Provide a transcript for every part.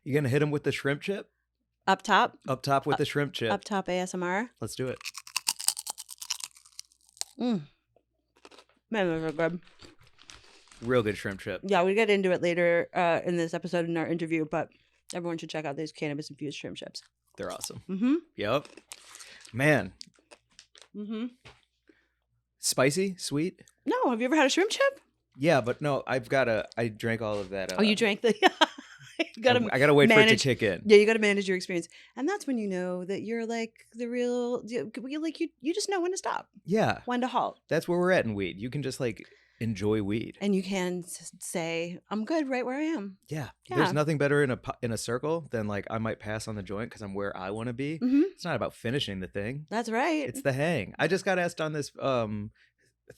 You gonna hit him with the shrimp chip? Up top? Up top with the shrimp chip. Up top ASMR? Let's do it. Man, those are good. Real good shrimp chip. Yeah, we get into it later in this episode in our interview, but everyone should check out these cannabis-infused shrimp chips. They're awesome. Mm-hmm. Yep. Man. Mm-hmm. Spicy? Sweet? No, have you ever had a shrimp chip? Yeah, but no, I drank all of that. Oh, you drank the... I gotta wait for it to kick in. Yeah, you gotta manage your experience. And that's when you know that you're like the real... You just know when to stop. Yeah. When to halt. That's where we're at in weed. You can just like enjoy weed. And you can say, I'm good right where I am. Yeah. There's nothing better in a circle than like I might pass on the joint because I'm where I want to be. Mm-hmm. It's not about finishing the thing. That's right. It's the hang. I just got asked on this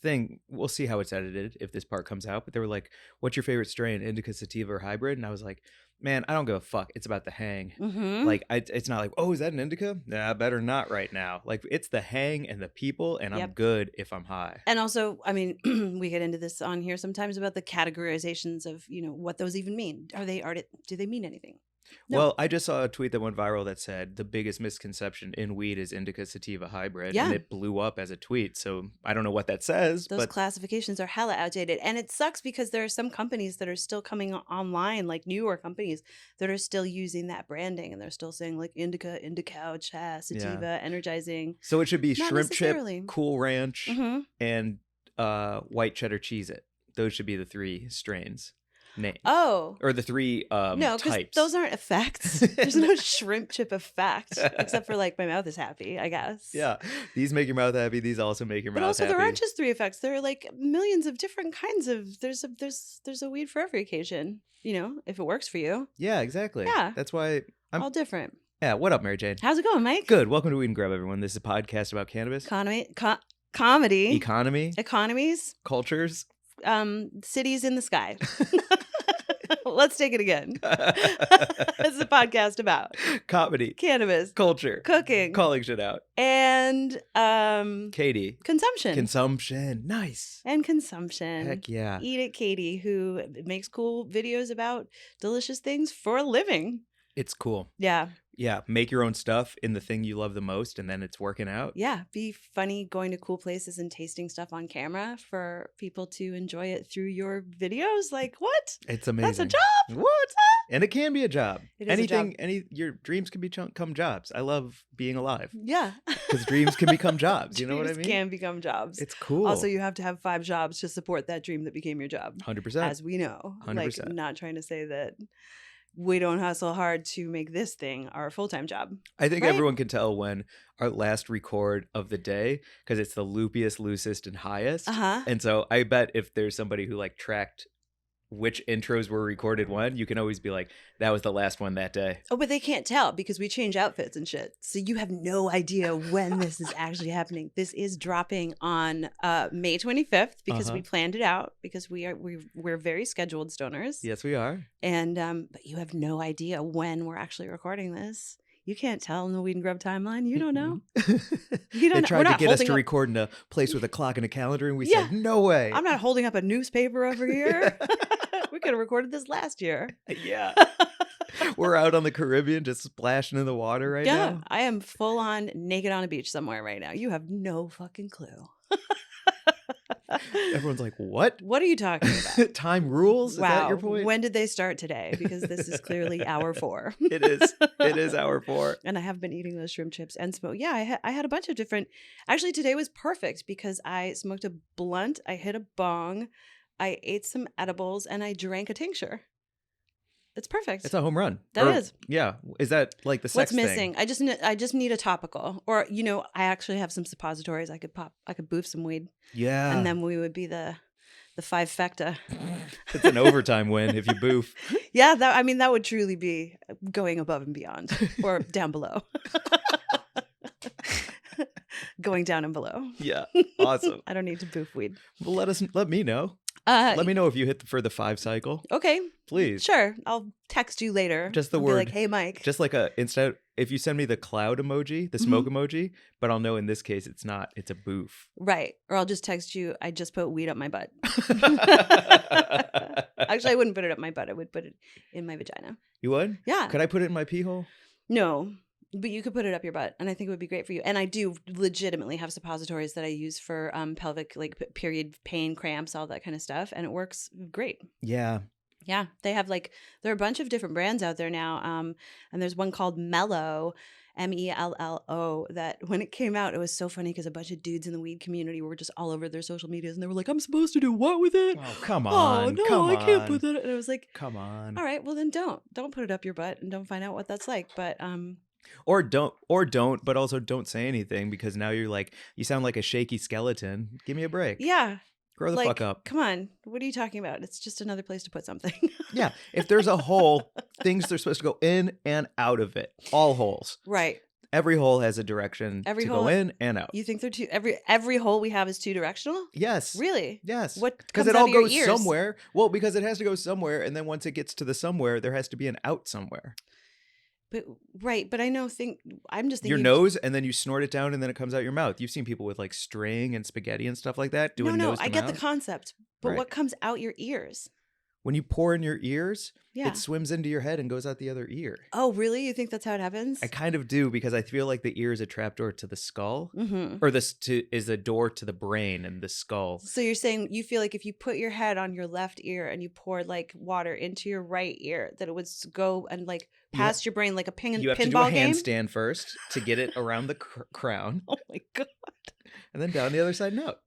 thing. We'll see how it's edited if this part comes out. But they were like, what's your favorite strain? Indica, sativa, or hybrid? And I was like, man, I don't give a fuck. It's about the hang. Mm-hmm. Like, it's not like, oh, is that an indica? Nah, better not right now. Like, it's the hang and the people, and I'm good if I'm high. And also, I mean, we get into this on here sometimes about the categorizations of, what those even mean. Do they mean anything? No. Well, I just saw a tweet that went viral that said the biggest misconception in weed is indica sativa hybrid, and it blew up as a tweet. So I don't know what that says. Those classifications are hella outdated, and it sucks because there are some companies that are still coming online, like newer companies that are still using that branding, and they're still saying like indica, couch, sativa, energizing. So it should be Not shrimp chip, Cool Ranch, mm-hmm. and white cheddar Cheez-It. Those should be the three strains. Or the three no, because those aren't effects. There's no shrimp chip effect, except for like my mouth is happy, I guess. Yeah, these make your mouth happy. These also make your mouth happy. But also, there aren't just three effects. There are like millions of different kinds of. There's a weed for every occasion. If it works for you. Yeah, exactly. Yeah, that's why I'm all different. Yeah. What up, Mary Jane? How's it going, Mike? Good. Welcome to Weed and Grub, everyone. This is a podcast about cannabis, comedy, economies, cultures, cities in the sky. Let's take it again. It's a podcast about comedy, cannabis, culture, cooking, calling shit out, and Katie. Consumption. Nice. And consumption. Heck yeah. Eat It Katie, who makes cool videos about delicious things for a living. It's cool. Yeah. Yeah, make your own stuff in the thing you love the most, and then it's working out. Yeah, be funny going to cool places and tasting stuff on camera for people to enjoy it through your videos. Like, what? It's amazing. That's a job? What? And it can be a job. It is a job. Your dreams can become jobs. I love being alive. Yeah. Because dreams can become jobs. You know what I mean? Dreams can become jobs. It's cool. Also, you have to have 5 jobs to support that dream that became your job. 100%. As we know. 100%. Like, not trying to say that we don't hustle hard to make this thing our full-time job. I think everyone can tell when our last record of the day, because it's the loopiest, loosest, and highest. And so I bet if there's somebody who like tracked which intros were recorded when, you can always be like, that was the last one that day. Oh, but they can't tell because we change outfits and shit. So you have no idea when this is actually happening. This is dropping on May 25th because we planned it out, because we're very scheduled stoners. Yes, we are. And but you have no idea when we're actually recording this. You can't tell in the Weed and Grub timeline. You don't know. You don't. They tried to get us to record in a place with a clock and a calendar, and we said, no way. I'm not holding up a newspaper over here. We could have recorded this last year. Yeah. We're out on the Caribbean just splashing in the water right now. Yeah, I am full on naked on a beach somewhere right now. You have no fucking clue. Everyone's like, what? What are you talking about? Time rules? Wow. Is that your point? When did they start today? Because this is clearly hour 4. It is. It is hour 4. And I have been eating those shrimp chips and smoke. Yeah, I had a bunch of different. Actually, today was perfect because I smoked a blunt, I hit a bong, I ate some edibles, and I drank a tincture. It's perfect. It's a home run. That is. Yeah. Is that like the sex What's missing? Thing? I just need a topical, or I actually have some suppositories. I could boof some weed. Yeah. And then we would be the fivefecta. It's an overtime win if you boof. Yeah, that would truly be going above and beyond, or down below. Going down and below. Yeah. Awesome. I don't need to boof weed. Well, let me know. Let me know if you hit for the 5 cycle. Okay. Please. Sure. I'll text you later. Just the I'll word. Be like, hey, Mike. Just like instead, if you send me the cloud emoji, the smoke emoji, but I'll know in this case it's not. It's a boof. Right. Or I'll just text you, I just put weed up my butt. Actually, I wouldn't put it up my butt. I would put it in my vagina. You would? Yeah. Could I put it in my pee hole? No. But you could put it up your butt, and I think it would be great for you. And I do legitimately have suppositories that I use for pelvic, like period pain, cramps, all that kind of stuff, and it works great. Yeah. Yeah, they have there are a bunch of different brands out there now, and there's one called Mellow, Mello, that when it came out, it was so funny because a bunch of dudes in the weed community were just all over their social medias, and they were like, "I'm supposed to do what with it? Oh, come on! Oh no, come I can't on. put that." And I was like, "Come on! All right, well then don't put it up your butt and don't find out what that's like." But Or don't, but also don't say anything because now you sound like a shaky skeleton. Give me a break. Yeah. Grow the fuck up. Come on. What are you talking about? It's just another place to put something. Yeah. If there's a hole, things are supposed to go in and out of it. All holes. Right. Every hole has a direction to go in and out. You think they're every hole we have is two directional? Yes. Really? Yes. What? Because it all goes somewhere. Well, because it has to go somewhere, and then once it gets to the somewhere, there has to be an out somewhere. But I know. I'm just thinking your nose, and then you snort it down, and then it comes out your mouth. You've seen people with string and spaghetti and stuff like that doing nose to I get mouth. the concept, but Right. what comes out your ears? When you pour in your ears, Yeah. it swims into your head and goes out the other ear. Oh, really? You think that's how it happens? I kind of do because I feel like the ear is a trapdoor to the skull, Mm-hmm. or is a door to the brain and the skull. So you're saying you feel like if you put your head on your left ear and you pour water into your right ear, that it would go and past your brain like a You have to do a handstand first to get it around the crown. Oh my god! And then down the other side and out.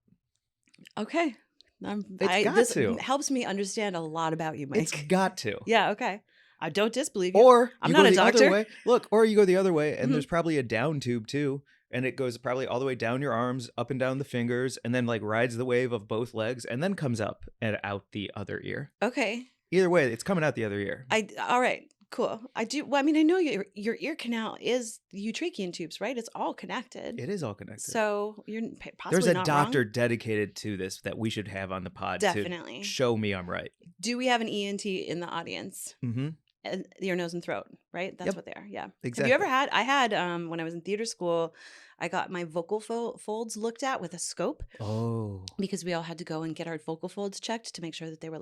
Okay. This helps me understand a lot about you, Mike. It's got to. Yeah, okay. I don't disbelieve you. Or I'm you not go a the doctor. other way. Look, or you go the other way, and Mhm. there's probably a down tube too, and it goes probably all the way down your arms, up and down the fingers, and then rides the wave of both legs, and then comes up and out the other ear. Okay. Either way, it's coming out the other ear. All right. Cool. I do. Well, I mean, I know your ear canal is utrachean tubes, right? It's all connected. It is all connected. So you're possibly There's a not doctor wrong. dedicated to this that we should have on the pod. Definitely. To show me I'm right. Do we have an ENT in the audience? Mm-hmm. And ear, nose, and throat, right? That's Yep. what they are. Yeah. Exactly. Have you ever had? I had when I was in theater school, I got my vocal folds looked at with a scope. Oh. Because we all had to go and get our vocal folds checked to make sure that they were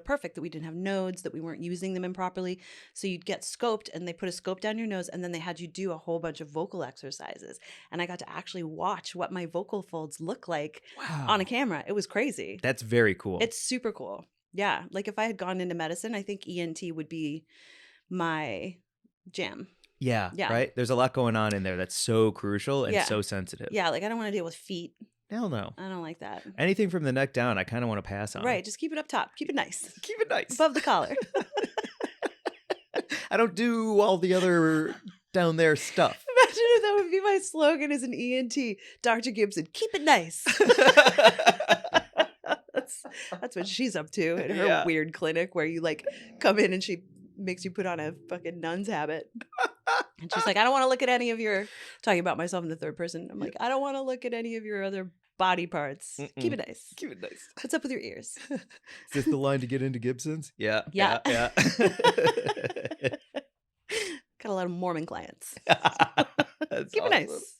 perfect, that we didn't have nodes, that we weren't using them improperly. So you'd get scoped, and they put a scope down your nose, and then they had you do a whole bunch of vocal exercises. And I got to actually watch what my vocal folds look like on a camera. It was crazy. That's very cool. It's super cool. Yeah. If I had gone into medicine, I think ENT would be my jam. Yeah. Yeah. Right? There's a lot going on in there that's so crucial and so sensitive. Yeah. I don't want to deal with feet. Hell no. I don't like that. Anything from the neck down, I kind of want to pass on. Right. Just keep it up top. Keep it nice. Keep it nice. Above the collar. I don't do all the other down there stuff. Imagine if that would be my slogan as an ENT. Dr. Gibson, keep it nice. That's what she's up to in her weird clinic where you come in and she makes you put on a fucking nun's habit. And she's like, I don't want to look at any of your, talking about myself in the third person. I'm like, I don't want to look at any of your other body parts. Mm-mm. Keep it nice. Keep it nice. What's up with your ears? Is this the line to get into Gibson's? Yeah. Yeah. Yeah. Got a lot of Mormon clients. Keep it nice.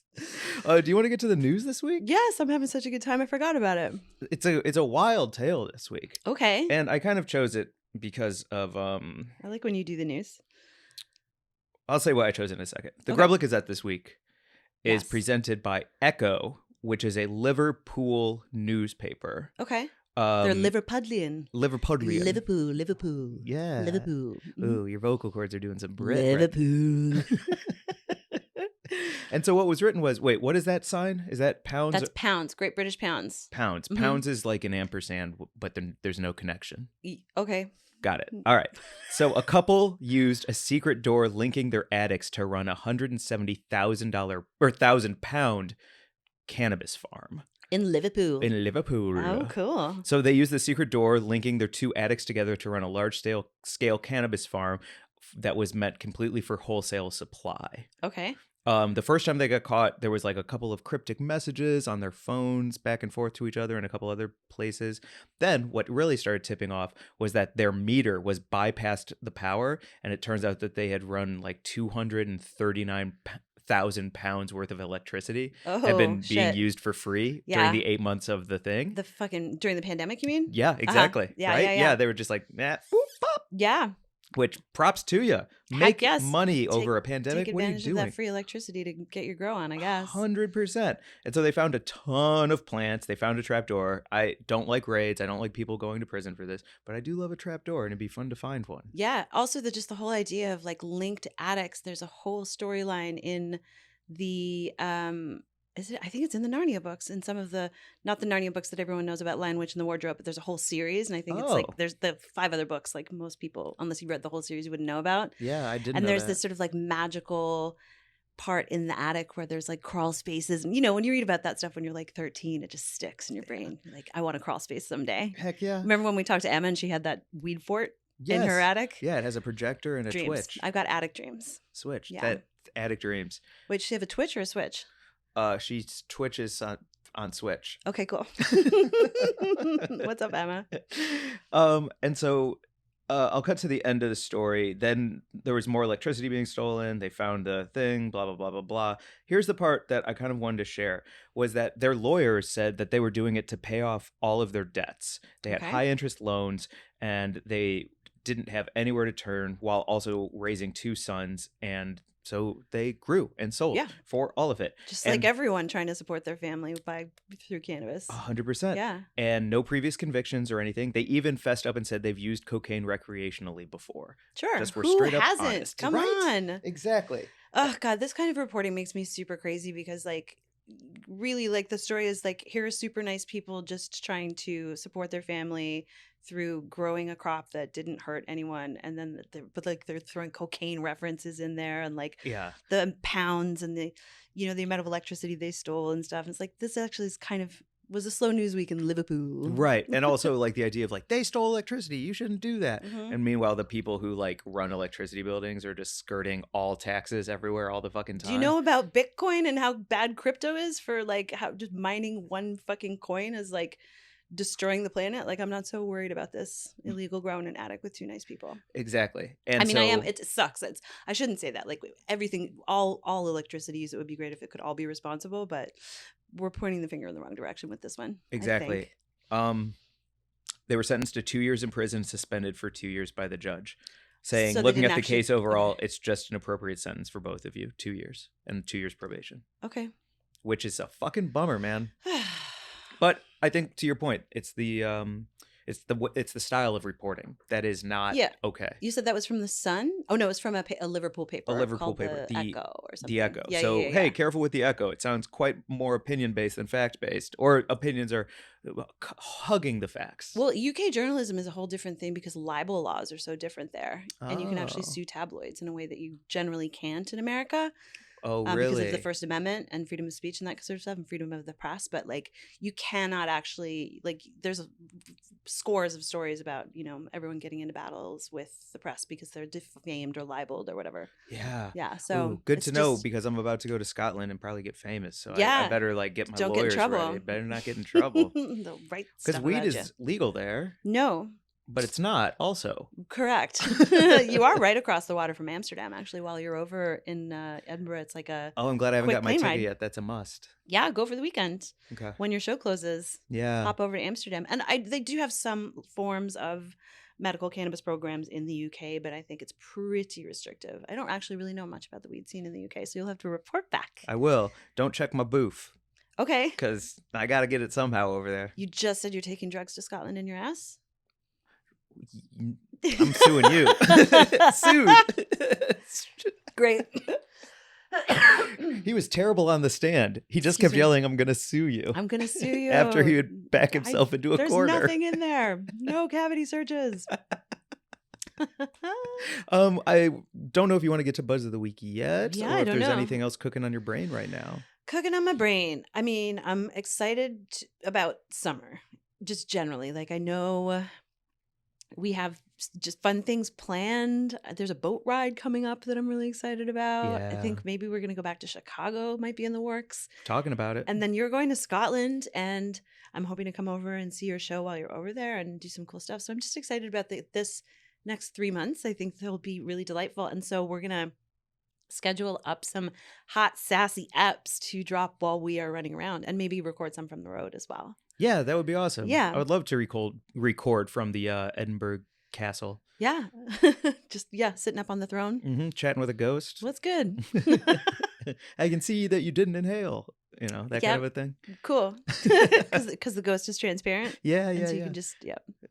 Do you want to get to the news this week? Yes, I'm having such a good time. I forgot about it. It's a wild tale this week. Okay. And I kind of chose it because of I like when you do the news. I'll say why I chose it in a second. The Okay. Grub Gazette this week is Yes. presented by Echo, which is a Liverpool newspaper. Okay. They're Liverpudlian. Liverpudlian. Liverpool. Yeah. Liverpool. Ooh, your vocal cords are doing some Brit. Liverpool. And so what was written was, wait, what is that sign? Is that pounds? That's pounds. Great British pounds. Pounds. Mhm. Pounds is like an ampersand, but there's no connection. Okay. Got it. All right. So a couple used a secret door linking their attics to run a $170,000 or £1,000 cannabis farm In Liverpool. in Liverpool. Oh, cool. So they used the secret door linking their two attics together to run a large scale cannabis farm that was meant completely for wholesale supply. Okay. The first time they got caught, there was like a couple of cryptic messages on their phones back and forth to each other in a couple other places. Then what really started tipping off was that their meter was bypassed the power, and it turns out that they had run like 239,000 pounds worth of electricity had been being used for free during the 8 months of the thing. The fucking during the pandemic, you mean? Yeah, exactly. Yeah, right? yeah. They were just like, nah, boop, pop. Yeah. Which props to you. Make money over a pandemic. Take what are you advantage doing? of that free electricity to get your grow on, I guess. 100%. And so they found a ton of plants. They found a trapdoor. I don't like raids. I don't like people going to prison for this, but I do love a trapdoor, and it'd be fun to find one. Yeah. Also, just the whole idea of like linked attics. There's a whole storyline in the I think it's in the Narnia books, in some of the, not the Narnia books that everyone knows about, Lion, Witch, and the Wardrobe, but there's a whole series, and I think it's like, there's the 5 other books, like most people, unless you read the whole series, you wouldn't know about. Yeah, I didn't And know there's that. this sort of like magical part in the attic where there's like crawl spaces. And, you know, when you read about that stuff when you're like 13, it just sticks in your brain. You're like, I want a crawl space someday. Heck yeah. Remember when we talked to Emma and she had that weed fort in her attic? Yeah, it has a projector and a dreams. Twitch. I've got attic dreams. Switch. Yeah. That attic dreams. Wait, does she have a Twitch or a Switch? She twitches on Switch. Okay, cool. What's up, Emma? And so I'll cut to the end of the story. Then there was more electricity being stolen. They found the thing, blah, blah, blah, blah, blah. Here's the part that I kind of wanted to share, was that their lawyers said that they were doing it to pay off all of their debts. They had high interest loans, and they didn't have anywhere to turn while also raising 2 sons, and so they grew and sold for all of it. Just like everyone trying to support their family through cannabis. 100%. Yeah. And no previous convictions or anything. They even fessed up and said they've used cocaine recreationally before. Sure. Just were Who straight up hasn't? honest. Come on. Exactly. Oh, God. This kind of reporting makes me super crazy because, like, really, like, the story is like, here are super nice people just trying to support their family through growing a crop that didn't hurt anyone, and then they're throwing cocaine references in there, and like the pounds and the, you know, the amount of electricity they stole and stuff. And it's like, this actually is kind of was a slow news week in Liverpool, right? And also like the idea of like, they stole electricity, you shouldn't do that. And meanwhile, the people who like run electricity buildings are just skirting all taxes everywhere all the fucking time. Do you know about Bitcoin and how bad crypto is for like how just mining one fucking coin is like destroying the planet? Like, I'm not so worried about this illegal grow in an attic with 2 nice people. Exactly. And I mean, I am. It sucks. I shouldn't say that. Like, everything, all electricity use, it would be great if it could all be responsible, but we're pointing the finger in the wrong direction with this one. Exactly. They were sentenced to 2 years in prison, suspended for 2 years by the judge, saying, looking at the case overall, it's just an appropriate sentence for both of you. 2 years and 2 years probation. Okay. Which is a fucking bummer, man. But I think, to your point, it's the style of reporting that is not okay. You said that was from the Sun? Oh no, it's from a Liverpool paper. A Liverpool paper, the Echo or something. The Echo. Hey, careful with the Echo. It sounds quite more opinion based than fact based, or opinions are hugging the facts. Well, UK journalism is a whole different thing because libel laws are so different there, and you can actually sue tabloids in a way that you generally can't in America. Oh, really? Because of the First Amendment and freedom of speech and that sort of stuff, and freedom of the press. But like, you cannot actually, like, there's scores of stories about, you know, everyone getting into battles with the press because they're defamed or libeled or whatever. Yeah. Yeah. So good to know, because I'm about to go to Scotland and probably get famous. So I better like get my lawyers get in trouble. ready. Better not get in trouble. They'll write stuff because weed is you. Legal there. No. But it's not also. Correct. You are right across the water from Amsterdam, actually. While you're over in Edinburgh, it's like a I'm glad I haven't got my ticket ride. yet. That's a must. Yeah, go for the weekend. Okay. When your show closes. Yeah. Hop over to Amsterdam. And they do have some forms of medical cannabis programs in the UK, but I think it's pretty restrictive. I don't actually really know much about the weed scene in the UK, so you'll have to report back. I will. Don't check my booth. Okay. Because I got to get it somehow over there. You just said you're taking drugs to Scotland in your ass? I'm suing you. Sued. Great. He was terrible on the stand. He just kept yelling, "I'm going to sue you. I'm going to sue you." After he would back himself into a corner. There's nothing in there. No cavity searches. I don't know if you want to get to Buzz of the Week yet, yeah, or if there's know. anything else cooking on your brain right now. Cooking on my brain. I mean, I'm excited about summer, just generally. Like, I know We have just fun things planned. There's a boat ride coming up that I'm really excited about. I think maybe we're going to go back to Chicago, might be in the works. Talking about it. And then you're going to Scotland, and I'm hoping to come over and see your show while you're over there and do some cool stuff. So I'm just excited about this next 3 months. I think they'll be really delightful. And so we're going to schedule up some hot, sassy eps to drop while we are running around, and maybe record some from the road as well. Yeah, that would be awesome. Yeah. I would love to record from the Edinburgh Castle. Yeah. Just, sitting up on the throne. Chatting with a ghost. What's good? I can see that you didn't inhale. That kind of a thing. Cool. Because the ghost is transparent. Yeah. So you can just,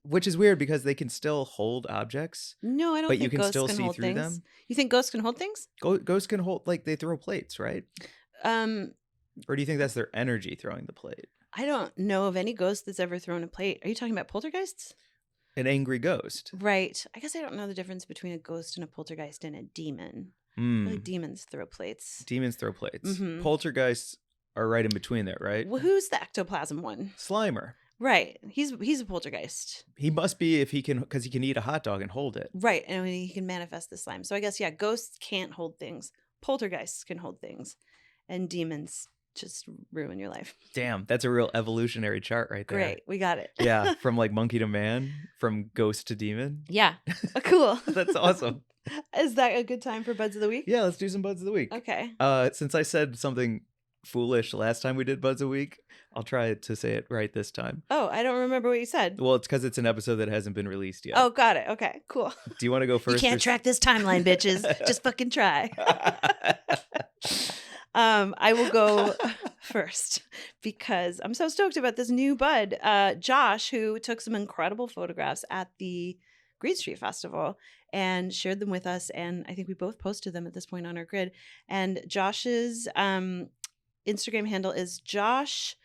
Which is weird because they can still hold objects. No, I don't think ghosts can hold things. Them. You think ghosts can hold things? Ghosts can hold, like, they throw plates, right? Or do you think that's their energy throwing the plate? I don't know of any ghost that's ever thrown a plate. Are you talking about poltergeists? An angry ghost. Right. I guess I don't know the difference between a ghost and a poltergeist and a demon. Really, demons throw plates. Demons throw plates. Poltergeists are right in between there, right? Well, who's the ectoplasm one? Slimer. Right. He's a poltergeist. He must be, because he can eat a hot dog and hold it. Right. And he can manifest the slime. So I guess, ghosts can't hold things. Poltergeists can hold things. And demons just ruin your life. Damn, that's a real evolutionary chart right there. Great. We got it. Yeah. From like monkey to man, from ghost to demon. Yeah. Cool. That's awesome. Is that a good time for Buds of the Week? Yeah, let's do some Buds of the Week. Okay. Since I said something foolish last time we did Buds of the Week, I'll try to say it right this time. Oh, I don't remember what you said. Well, it's because it's an episode that hasn't been released yet. Oh, got it. Okay, cool. Do you want to go first? You can't track this timeline, bitches. Just fucking try. I will go first because I'm so stoked about this new bud. Josh, who took some incredible photographs at the Green Street Festival and shared them with us. And I think we both posted them at this point on our grid. And Josh's Instagram handle is Josh.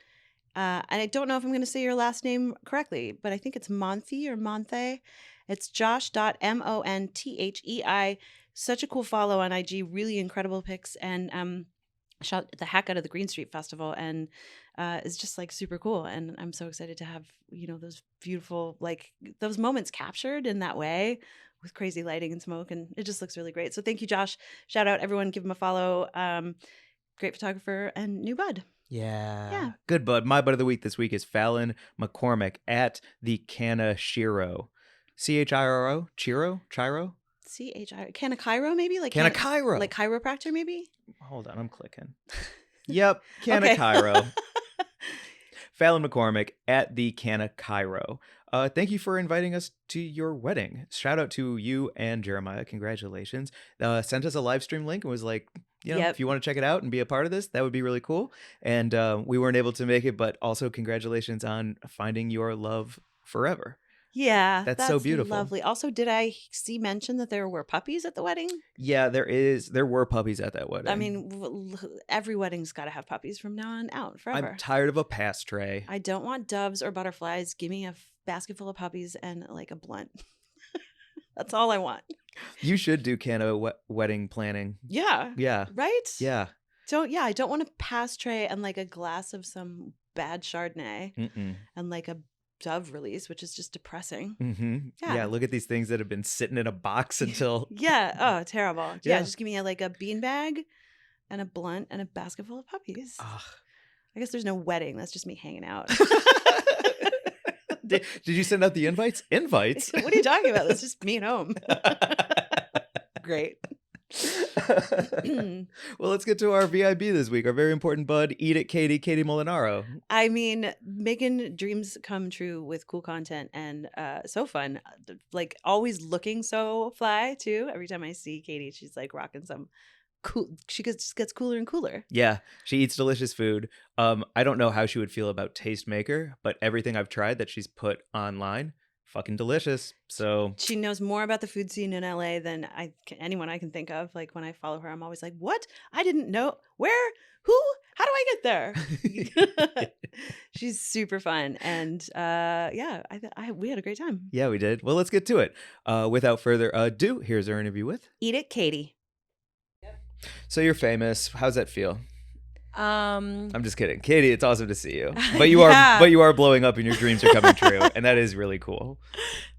And I don't know if I'm going to say your last name correctly, but I think it's Monthe or Monthe. It's josh.monthei. Such a cool follow on IG. Really incredible pics. And shot the heck out of the Green Street Festival, and is just like super cool. And I'm so excited to have, those beautiful, like those moments captured in that way with crazy lighting and smoke. And it just looks really great. So thank you, Josh. Shout out everyone. Give him a follow. Great photographer and new bud. Yeah. Good bud. My bud of the week this week is Fallon McCormick at the CannaChiro. CHIRO? Chiro? CannaChiro, maybe? Like CannaChiro. Like chiropractor, maybe? Hold on, I'm clicking. Yep, CannaChiro. Fallon McCormick at the CannaChiro. Thank you for inviting us to your wedding. Shout out to you and Jeremiah. Congratulations. Sent us a live stream link and was like, if you want to check it out and be a part of this, that would be really cool. And we weren't able to make it, but also congratulations on finding your love forever. Yeah, that's so beautiful. Lovely. Also, did I see mention that there were puppies at the wedding? Yeah, there were puppies at that wedding. I mean, every wedding's got to have puppies from now on out forever. I'm tired of a pass tray. I don't want doves or butterflies. Give me a basket full of puppies and like a blunt. That's all I want. You should do wedding planning. Yeah. Yeah. Right? Yeah. I don't want a pass tray and like a glass of some bad Chardonnay and like a Dove release, which is just depressing. Yeah, look at these things that have been sitting in a box until oh, terrible. Yeah, just give me a bean bag and a blunt and a basket full of puppies. Ugh. I guess there's no wedding. That's just me hanging out. Did you send out the invites? Invites? What are you talking about? That's just me at home. Great. Well, let's get to our VIB this week. Our very important bud, It Katie Molinaro. I mean, making dreams come true with cool content and so fun. Like always looking so fly too. Every time I see Katie, she's like rocking some cool. She just gets cooler and cooler. Yeah, she eats delicious food. I don't know how she would feel about Tastemaker, but everything I've tried that she's put online, fucking delicious. So she knows more about the food scene in LA than anyone I can think of. Like when I follow her, I'm always like, what? I didn't know. Where? Who? How do I get there? She's super fun. And we had a great time. Yeah, we did. Well, let's get to it. Without further ado, here's our interview with It Katie. So you're famous. How's that feel? I'm just kidding, Katie. It's awesome to see you, but you are blowing up, and your dreams are coming true, and that is really cool.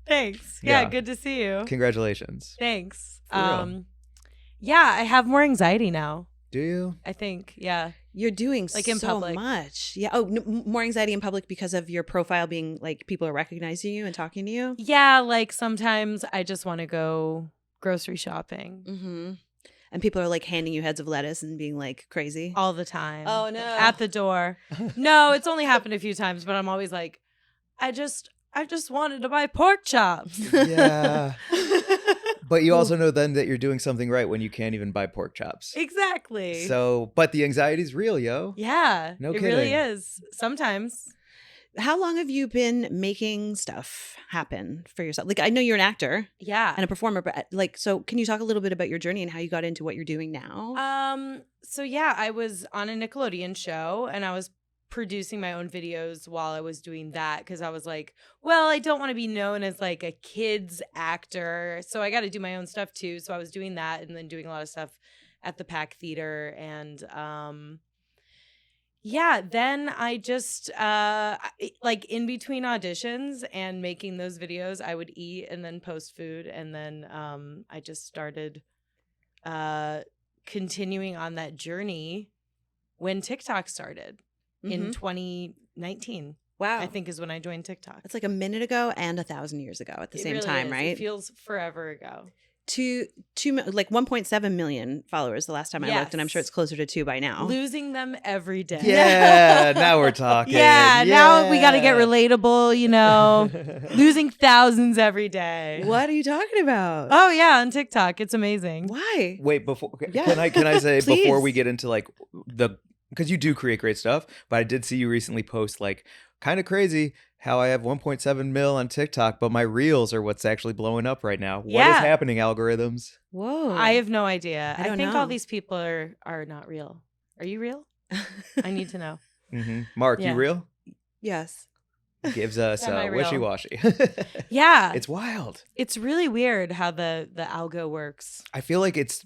Thanks. Yeah, good to see you. Congratulations. Thanks. Yeah, I have more anxiety now. Do you? I think, yeah. You're doing like in so public. much. Yeah. Oh, more anxiety in public because of your profile being like people are recognizing you and talking to you. Yeah, like sometimes I just want to go grocery shopping. Mm-hmm. And people are like handing you heads of lettuce and being like crazy all the time. Oh no! At the door. No, it's only happened a few times, but I'm always like, I just wanted to buy pork chops. Yeah. But you also know then that you're doing something right when you can't even buy pork chops. Exactly. So, but the anxiety's real, yo. Yeah. No kidding. It really is. Sometimes. How long have you been making stuff happen for yourself? Like, I know you're an actor, and a performer, but like, so can you talk a little bit about your journey and how you got into what you're doing now? So yeah, I was on a Nickelodeon show, and I was producing my own videos while I was doing that because I was like, well, I don't want to be known as like a kid's actor, so I got to do my own stuff too. So I was doing that, and then doing a lot of stuff at the Pack Theater, and yeah, then I just like in between auditions and making those videos, I would eat and then post food, and then I just started continuing on that journey when TikTok started in 2019. Wow, I think is when I joined TikTok. It's like a minute ago and 1,000 years ago at the same time, right? It feels forever ago. Like 1.7 million followers the last time I looked, and I'm sure it's closer to 2 by now. Losing them every day. Yeah, now we're talking. Yeah, now we got to get relatable, you know. Losing thousands every day. What are you talking about? Oh yeah, on TikTok, it's amazing. Why? Wait, can I say before we get into like because you do create great stuff, but I did see you recently post like kind of crazy how I have 1.7 mil on TikTok, but my reels are what's actually blowing up right now. What is happening, algorithms? Whoa. I have no idea. I think all these people are not real. Are you real? I need to know. Mm-hmm. Mark, you real? Yes. Gives us wishy-washy. Yeah. It's wild. It's really weird how the algo works. I feel like it's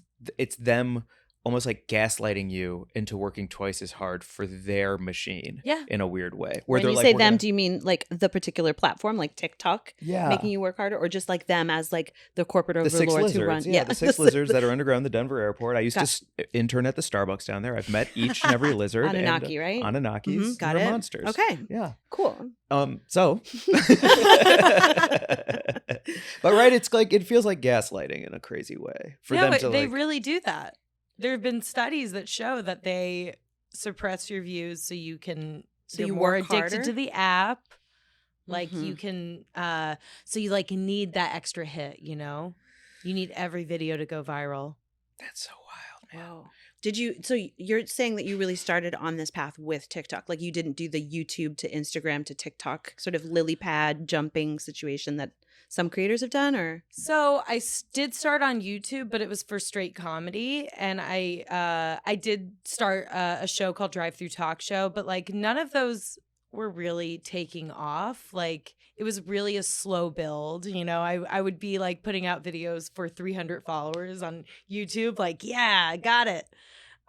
them almost like gaslighting you into working twice as hard for their machine in a weird way. Where when you say them, do you mean like the particular platform, like TikTok, making you work harder, or just like them as like the corporate overlords who run? Yeah, the 6 lizards that are underground the Denver airport. I used to intern at the Starbucks down there. I've met each and every lizard. Anunnaki, right? Anunnakis. Mm-hmm. Got it. Monsters. Okay. Yeah. Cool. So. But right, it's like, it feels like gaslighting in a crazy way. For them to they really do that. There have been studies that show that they suppress your views so you can you're more addicted harder to the app. Like you can so you like need that extra hit, you know? You need every video to go viral. That's so wild, man. Wow. So you're saying that you really started on this path with TikTok? Like you didn't do the YouTube to Instagram to TikTok sort of lily pad jumping situation that some creators have done, or? So I did start on YouTube, but it was for straight comedy, and I did start a show called Drive Through Talk Show, but like none of those were really taking off. Like it was really a slow build, you know. I would be like putting out videos for 300 followers on YouTube, like I got it.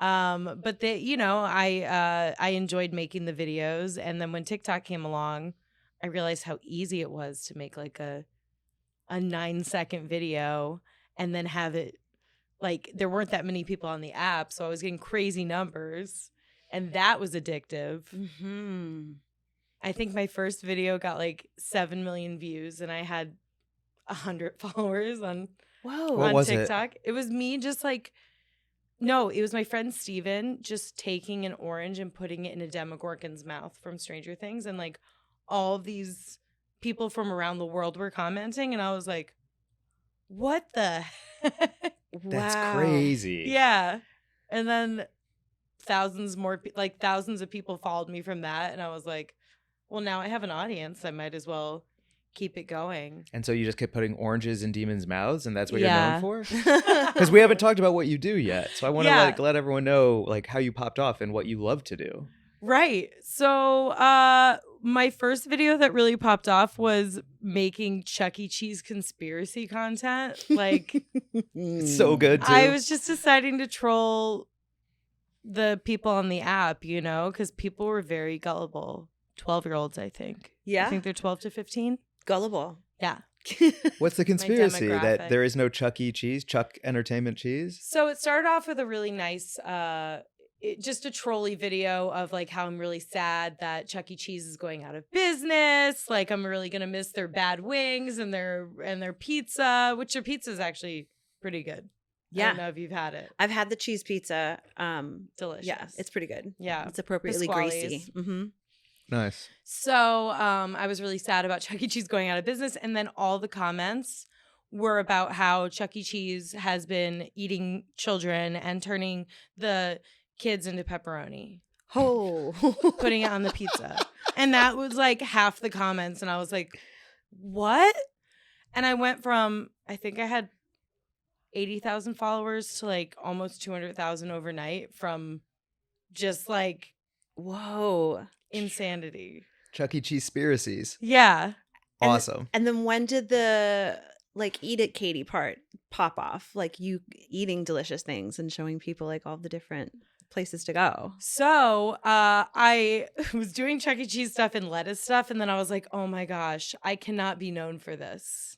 But I enjoyed making the videos, and then when TikTok came along, I realized how easy it was to make like a 9-second video and then have it like there weren't that many people on the app, so I was getting crazy numbers, and that was addictive. I think my first video got like 7 million views, and I had 100 followers on TikTok. It was me just like it was my friend Steven just taking an orange and putting it in a Demogorgon's mouth from Stranger Things, and like all of these people from around the world were commenting, and I was like, what the heck? That's crazy. Yeah. And then thousands of people followed me from that, and I was like, well, now I have an audience, I might as well keep it going. And so you just kept putting oranges in demons' mouths, and that's what you're known for? Because we haven't talked about what you do yet, so I want to let everyone know like how you popped off and what you love to do. Right. So my first video that really popped off was making Chuck E. Cheese conspiracy content. Like, it's so good, too. I was just deciding to troll the people on the app, you know, because people were very gullible. 12-year-olds, I think. Yeah. I think they're 12 to 15. Gullible. Yeah. What's the conspiracy that demographic. there is no Chuck E. Cheese, Chuck Entertainment Cheese? So it started off with a really nice, just a trolley video of like how I'm really sad that Chuck E. Cheese is going out of business. Like I'm really gonna miss their bad wings and their pizza, which their pizza is actually pretty good. Yeah. I don't know if you've had it. I've had the cheese pizza. Delicious. Yeah, it's pretty good. Yeah. It's appropriately greasy. Mm-hmm. Nice. So I was really sad about Chuck E. Cheese going out of business. And then all the comments were about how Chuck E. Cheese has been eating children and turning the kids into pepperoni. Oh. Putting it on the pizza. And that was like half the comments. And I was like, what? And I went from, I think I had 80,000 followers to like almost 200,000 overnight from just like, whoa. Insanity. Chuck E. Cheese conspiracies. Yeah. Awesome. And then when did the like Eat It Katie part pop off? Like you eating delicious things and showing people like all the different places to go. So I was doing Chuck E. Cheese stuff and lettuce stuff. And then I was like, oh my gosh, I cannot be known for this.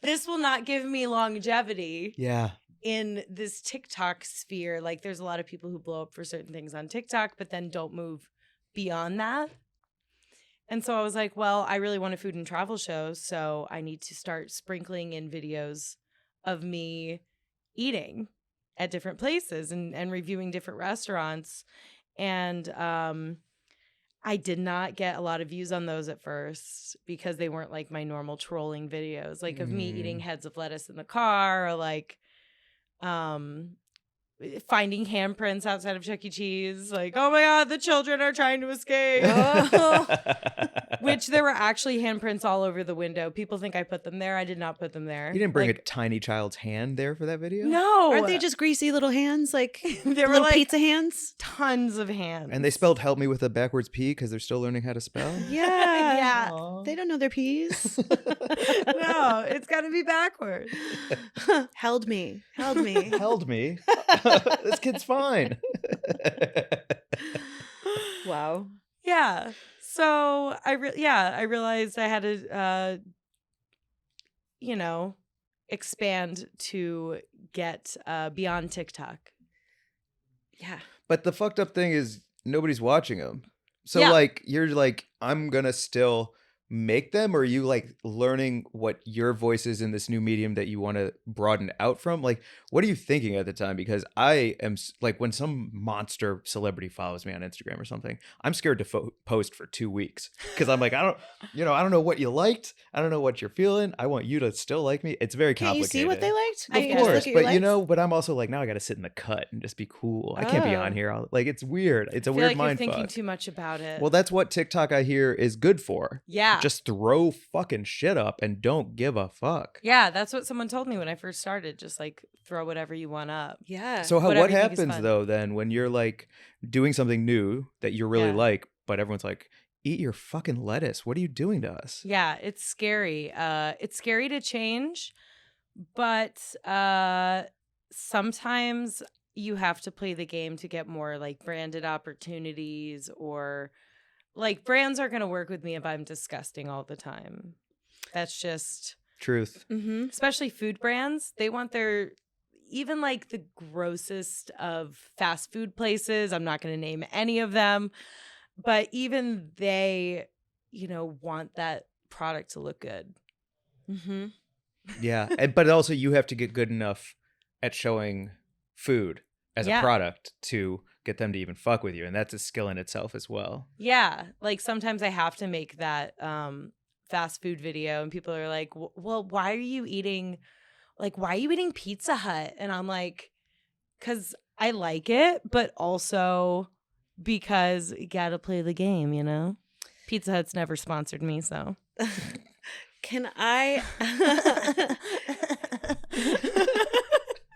This will not give me longevity. Yeah. In this TikTok sphere. Like there's a lot of people who blow up for certain things on TikTok, but then don't move beyond that. And so I was like, well, I really want a food and travel show, so I need to start sprinkling in videos of me eating at different places and reviewing different restaurants. And I did not get a lot of views on those at first because they weren't like my normal trolling videos, like of me eating heads of lettuce in the car or like finding handprints outside of Chuck E. Cheese. Like, oh my God, the children are trying to escape. Oh. Which there were actually handprints all over the window. People think I put them there. I did not put them there. You didn't bring a tiny child's hand there for that video? No. Aren't they just greasy little hands? Like there were little like pizza hands? Tons of hands. And they spelled help me with a backwards P because they're still learning how to spell? Yeah. Yeah. Aww. They don't know their P's. No, it's got to be backwards. Held me. Held me. Held me? This kid's fine. Wow. Yeah. So I realized I had to, expand to get beyond TikTok. Yeah. But the fucked up thing is nobody's watching them. So Yeah. like you're like, I'm gonna still make them, or are you like learning what your voice is in this new medium that you want to broaden out from? Like, what are you thinking at the time? Because I am like, when some monster celebrity follows me on Instagram or something, I'm scared to post for 2 weeks because I'm like, I don't know what you liked. I don't know what you're feeling. I want you to still like me. It's very Can't you complicated. see what they liked? Of Can't you just course, look at your but you likes? know, but I'm also like, now I got to sit in the cut and just be cool. I can't be on here. Like, it's weird. It's a I feel weird like mind you're thinking fuck. too much about it. Well, that's what TikTok I hear is good for. Yeah. Just throw fucking shit up and don't give a fuck. Yeah, that's what someone told me when I first started. Just like throw whatever you want up. Yeah. So Whatever what you think is happens fun. though then when you're like doing something new that you really Yeah. like, but everyone's like, eat your fucking lettuce. What are you doing to us? Yeah, it's scary. It's scary to change, but sometimes you have to play the game to get more like branded opportunities, or like brands are going to work with me if I'm disgusting all the time. That's just Truth. Mm-hmm. especially food brands. They want their even like the grossest of fast food places. I'm not going to name any of them, but even they, want that product to look good. Mm-hmm. Yeah. But also you have to get good enough at showing food as a Yeah. product to get them to even fuck with you. And that's a skill in itself as well. Yeah, like sometimes I have to make that fast food video, and people are like, "Well, why are you eating? Like, why are you eating Pizza Hut?" And I'm like, "Cause I like it, but also because you gotta play the game, you know." Pizza Hut's never sponsored me, so. Can I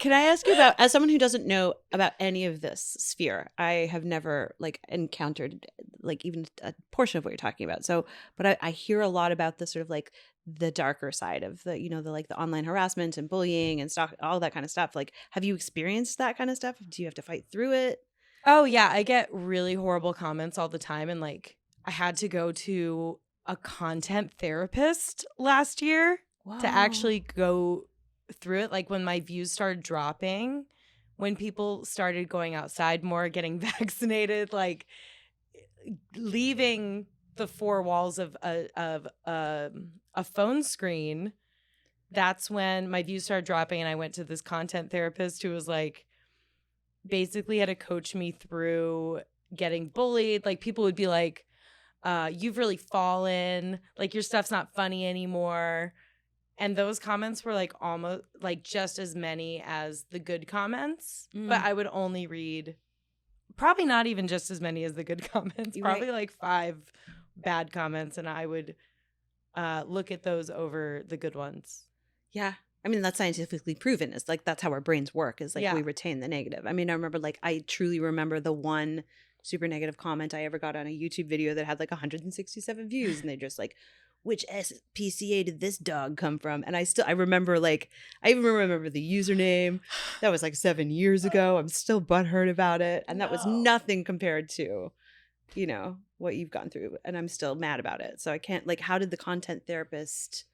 Can I ask you about, as someone who doesn't know about any of this sphere, I have never like encountered like even a portion of what you're talking about. So, but I hear a lot about the sort of like the darker side of the, you know, the like the online harassment and bullying and stuff, all that kind of stuff. Like, have you experienced that kind of stuff? Do you have to fight through it? Oh yeah, I get really horrible comments all the time, and like I had to go to a content therapist last year to actually go through it. Like when my views started dropping, when people started going outside more, getting vaccinated, like leaving the four walls of a phone screen, that's when my views started dropping, and I went to this content therapist who was like basically had to coach me through getting bullied. Like people would be like, you've really fallen, like your stuff's not funny anymore. And those comments were like almost like just as many as the good comments, but I would only read probably not even just as many as the good comments, probably like 5 bad comments, and I would look at those over the good ones. Yeah. I mean, that's scientifically proven. It's like that's how our brains work, is like we retain the negative. I mean, I remember like I truly remember the one super negative comment I ever got on a YouTube video that had like 167 views, and they just like, which SPCA did this dog come from? And I remember like, I even remember the username. That was like 7 years ago. I'm still butthurt about it. And that was nothing compared to, you know, what you've gone through. And I'm still mad about it. So I can't, like, how did the content therapist,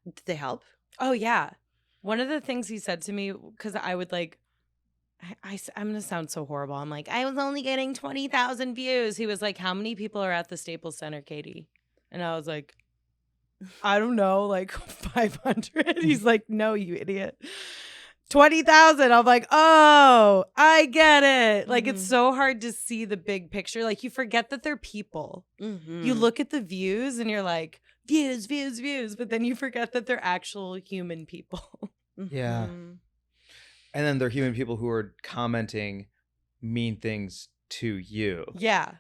did they help? Oh, yeah. One of the things he said to me, because I would like, I'm going to sound so horrible. I'm like, I was only getting 20,000 views. He was like, how many people are at the Staples Center, Katie? And I was like, I don't know, like 500. He's like, no, you idiot. 20,000. I'm like, oh, I get it. Like, it's so hard to see the big picture. Like, you forget that they're people. You look at the views and you're like, views, views, views. But then you forget that they're actual human people. Yeah. And then they're human people who are commenting mean things to you. Yeah.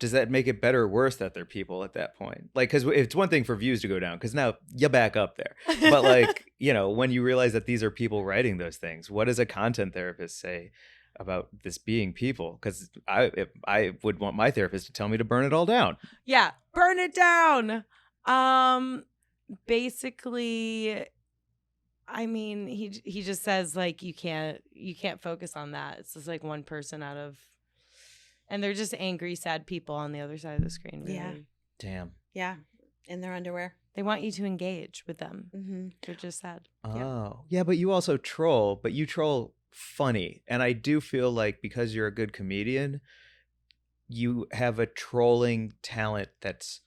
Does that make it better or worse that they're people at that point? Like, because it's one thing for views to go down, because now you're back up there. But like, you know, when you realize that these are people writing those things, what does a content therapist say about this being people? Because I would want my therapist to tell me to burn it all down. Yeah, burn it down. Basically, I mean, he just says like you can't focus on that. It's just like one person out of. And they're just angry, sad people on the other side of the screen. Really. Yeah. Damn. Yeah. In their underwear. They want you to engage with them. They're just sad. Oh. Yeah, but you also troll, but you troll funny. And I do feel like because you're a good comedian, you have a trolling talent that's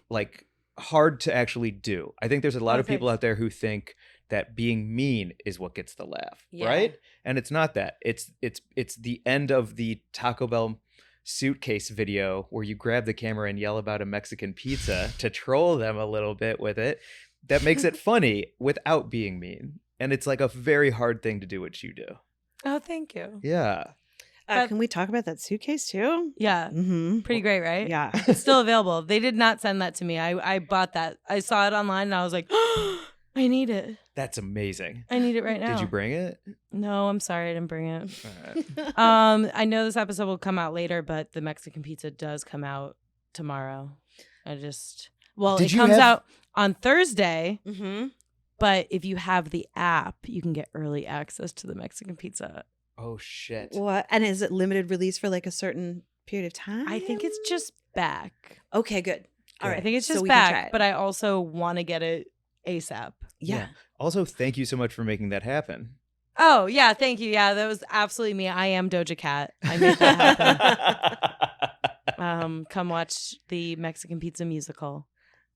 like hard to actually do. I think there's a lot of people out there who think that being mean is what gets the laugh, right? And it's not that. It's the end of the Taco Bell suitcase video where you grab the camera and yell about a Mexican pizza to troll them a little bit with it. That makes it funny without being mean. And it's like a very hard thing to do what you do. Oh, thank you. Yeah. Can we talk about that suitcase too? Yeah. Pretty great, right? Yeah. It's still available. They did not send that to me. I bought that. I saw it online and I was like, oh, I need it. That's amazing. I need it right now. Did you bring it? No, I'm sorry I didn't bring it. All right. I know this episode will come out later, but the Mexican pizza does come out tomorrow. It comes out on Thursday. But if you have the app, you can get early access to the Mexican pizza. Oh shit. What? And is it limited release for like a certain period of time? I think it's just back. Okay, good. All right. I think it's just so back, but I also want to get it ASAP. Yeah. Also, thank you so much for making that happen. Oh, yeah. Thank you. Yeah, that was absolutely me. I am Doja Cat. I made that happen. Come watch the Mexican Pizza musical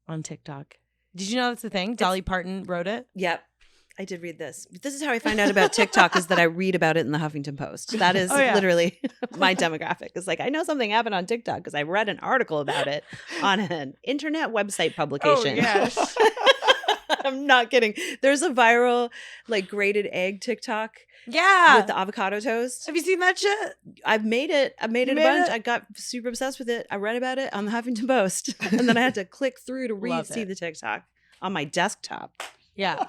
on TikTok. Did you know that's the thing? Dolly Parton wrote it? Yep. I did read this. This is how I find out about TikTok, is that I read about it in the Huffington Post. That is literally my demographic. It's like, I know something happened on TikTok because I read an article about it on an internet website publication. Oh, yes. I'm not kidding. There's a viral like grated egg TikTok. Yeah. With the avocado toast. Have you seen that shit? I've made it. I made it a bunch. I got super obsessed with it. I read about it on the Huffington Post. And then I had to click through to see the TikTok on my desktop. Yeah.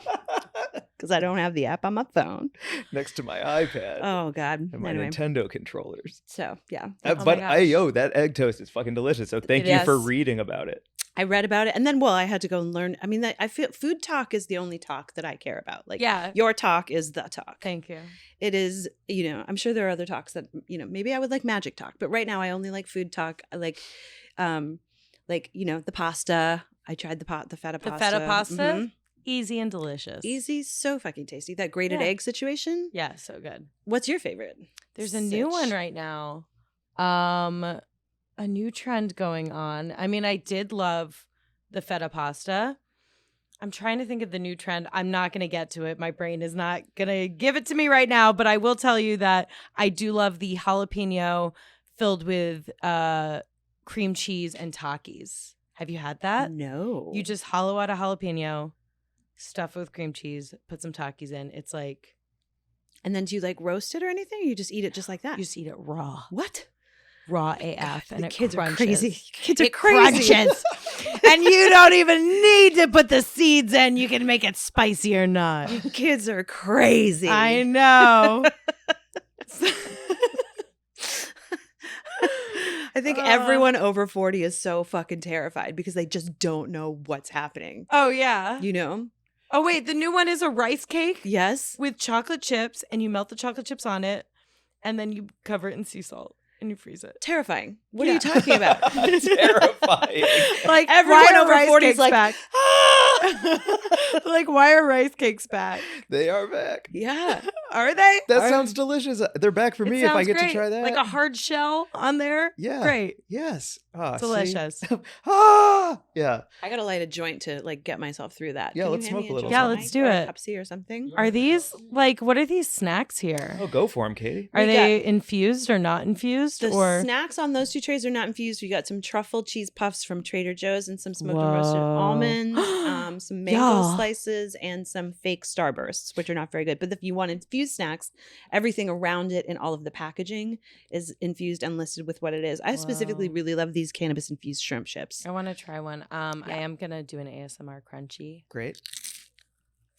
because I don't have the app on my phone. Next to my iPad. Oh God. And my Anyway. Nintendo controllers. So yeah. But that egg toast is fucking delicious. So thank you for reading about it. I read about it, and then I had to go and learn. I mean, I feel food talk is the only talk that I care about. Like, your talk is the talk. Thank you. It is, I'm sure there are other talks that, maybe I would like magic talk, but right now I only like food talk. I like, the pasta. I tried the feta pasta. The feta pasta, mm-hmm. Easy and delicious. Easy, so fucking tasty. That grated egg situation. Yeah, so good. What's your favorite? There's a new one right now. A new trend going on. I mean, I did love the feta pasta. I'm trying to think of the new trend. I'm not going to get to it. My brain is not going to give it to me right now, but I will tell you that I do love the jalapeno filled with cream cheese and Takis. Have you had that? No. You just hollow out a jalapeno, stuff it with cream cheese, put some Takis in. It's like... And then do you like roast it or anything? Or you just eat it just like that? You just eat it raw. What? Raw AF. And the kids crunches. are crazy. Kids are crazy. Crunches. And you don't even need to put the seeds in. You can make it spicy or not. You kids are crazy. I know. I think everyone over 40 is so fucking terrified because they just don't know what's happening. Oh, yeah. Oh, wait. The new one is a rice cake. Yes. With chocolate chips, and you melt the chocolate chips on it, and then you cover it in sea salt. And you freeze it. Terrifying. What are you talking about? Terrifying. Like everyone over 40 is like, back? Like, why are rice cakes back? They are back. Yeah. Are they? That sounds delicious. They're back for me if I get to try that. Like a hard shell on there. Yeah. Great. Yes. Delicious. Yeah. I gotta light a joint to like get myself through that. Yeah, let's smoke a little. Yeah, let's do it. Pepsi or something. Are these what are these snacks here? Oh, go for them, Katie. Are they infused or not infused? The snacks on those two trays are not infused. We got some truffle cheese puffs from Trader Joe's and some smoked and roasted almonds, some mango slices, and some fake Starbursts, which are not very good. But if you want infused snacks, everything around it and all of the packaging is infused and listed with what it is. I specifically really love these cannabis infused shrimp chips. I want to try one. I am gonna do an ASMR crunchy. Great.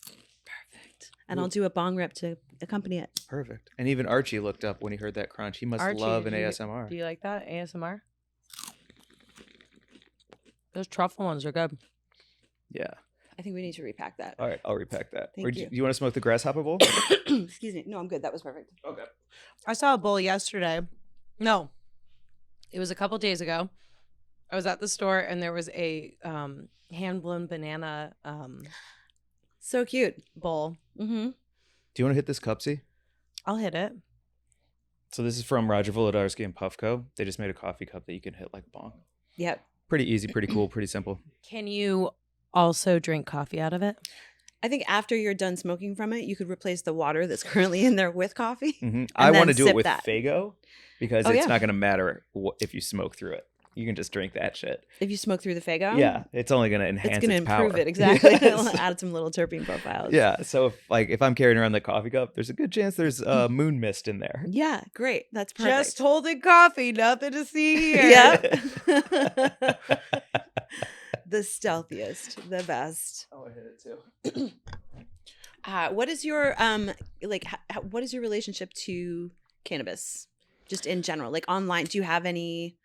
Perfect. And I'll do a bong rip to accompany it. Perfect. And even Archie looked up when he heard that crunch. He must love an ASMR. Do you like that ASMR? Those truffle ones are good. Yeah. I think we need to repack that. All right, I'll repack that. Thank you. Do you want to smoke the grasshopper bowl? Excuse me. No, I'm good. That was perfect. Okay. I saw a bowl yesterday. No, it was a couple days ago. I was at the store and there was a hand-blown banana so cute bowl. Mm-hmm. Do you want to hit this cupsy? I'll hit it. So this is from Roger Volodarsky and Puffco. They just made a coffee cup that you can hit like a bong. Yep. Pretty easy, pretty cool, pretty simple. Can you also drink coffee out of it? I think after you're done smoking from it, you could replace the water that's currently in there with coffee. Mm-hmm. I want to do it with that. Faygo because it's not going to matter if you smoke through it. You can just drink that shit. If you smoke through the Faygo? Yeah, it's only going to enhance its power. It's going to improve it, exactly. It'll add some little terpene profiles. Yeah, so if I'm carrying around the coffee cup, there's a good chance there's moon mist in there. Yeah, great. That's perfect. Just holding coffee, nothing to see here. Yep. The stealthiest, the best. Oh, I hit it too. What is your what is your relationship to cannabis, just in general, like online? Do you have any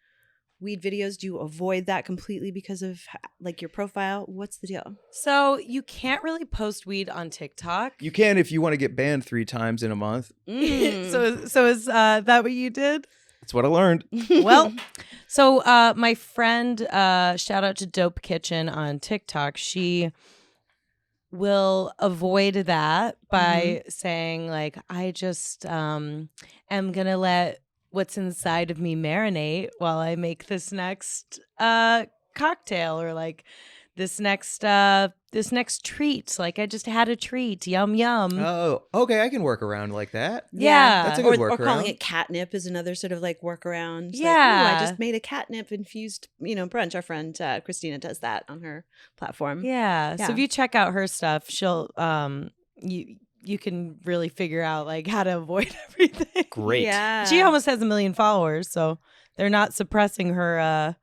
weed videos? Do you avoid that completely because of like your profile? What's the deal? So you can't really post weed on TikTok. You can if you want to get banned 3 times in a month. So is that what you did? That's what I learned. Well, so my friend, shout out to Dope Kitchen on TikTok. She will avoid that by saying like, I just am gonna let what's inside of me marinate while I make this next cocktail, or like this next treat. Like I just had a treat. Yum yum. Oh, okay. I can work around like that. Yeah. That's a good workaround. Or calling it catnip is another sort of like workaround. It's Yeah. like, I just made a catnip infused, brunch. Our friend Christina does that on her platform. Yeah. So if you check out her stuff, she'll you can really figure out like how to avoid everything. Great. Yeah. She almost has 1 million followers, so they're not suppressing her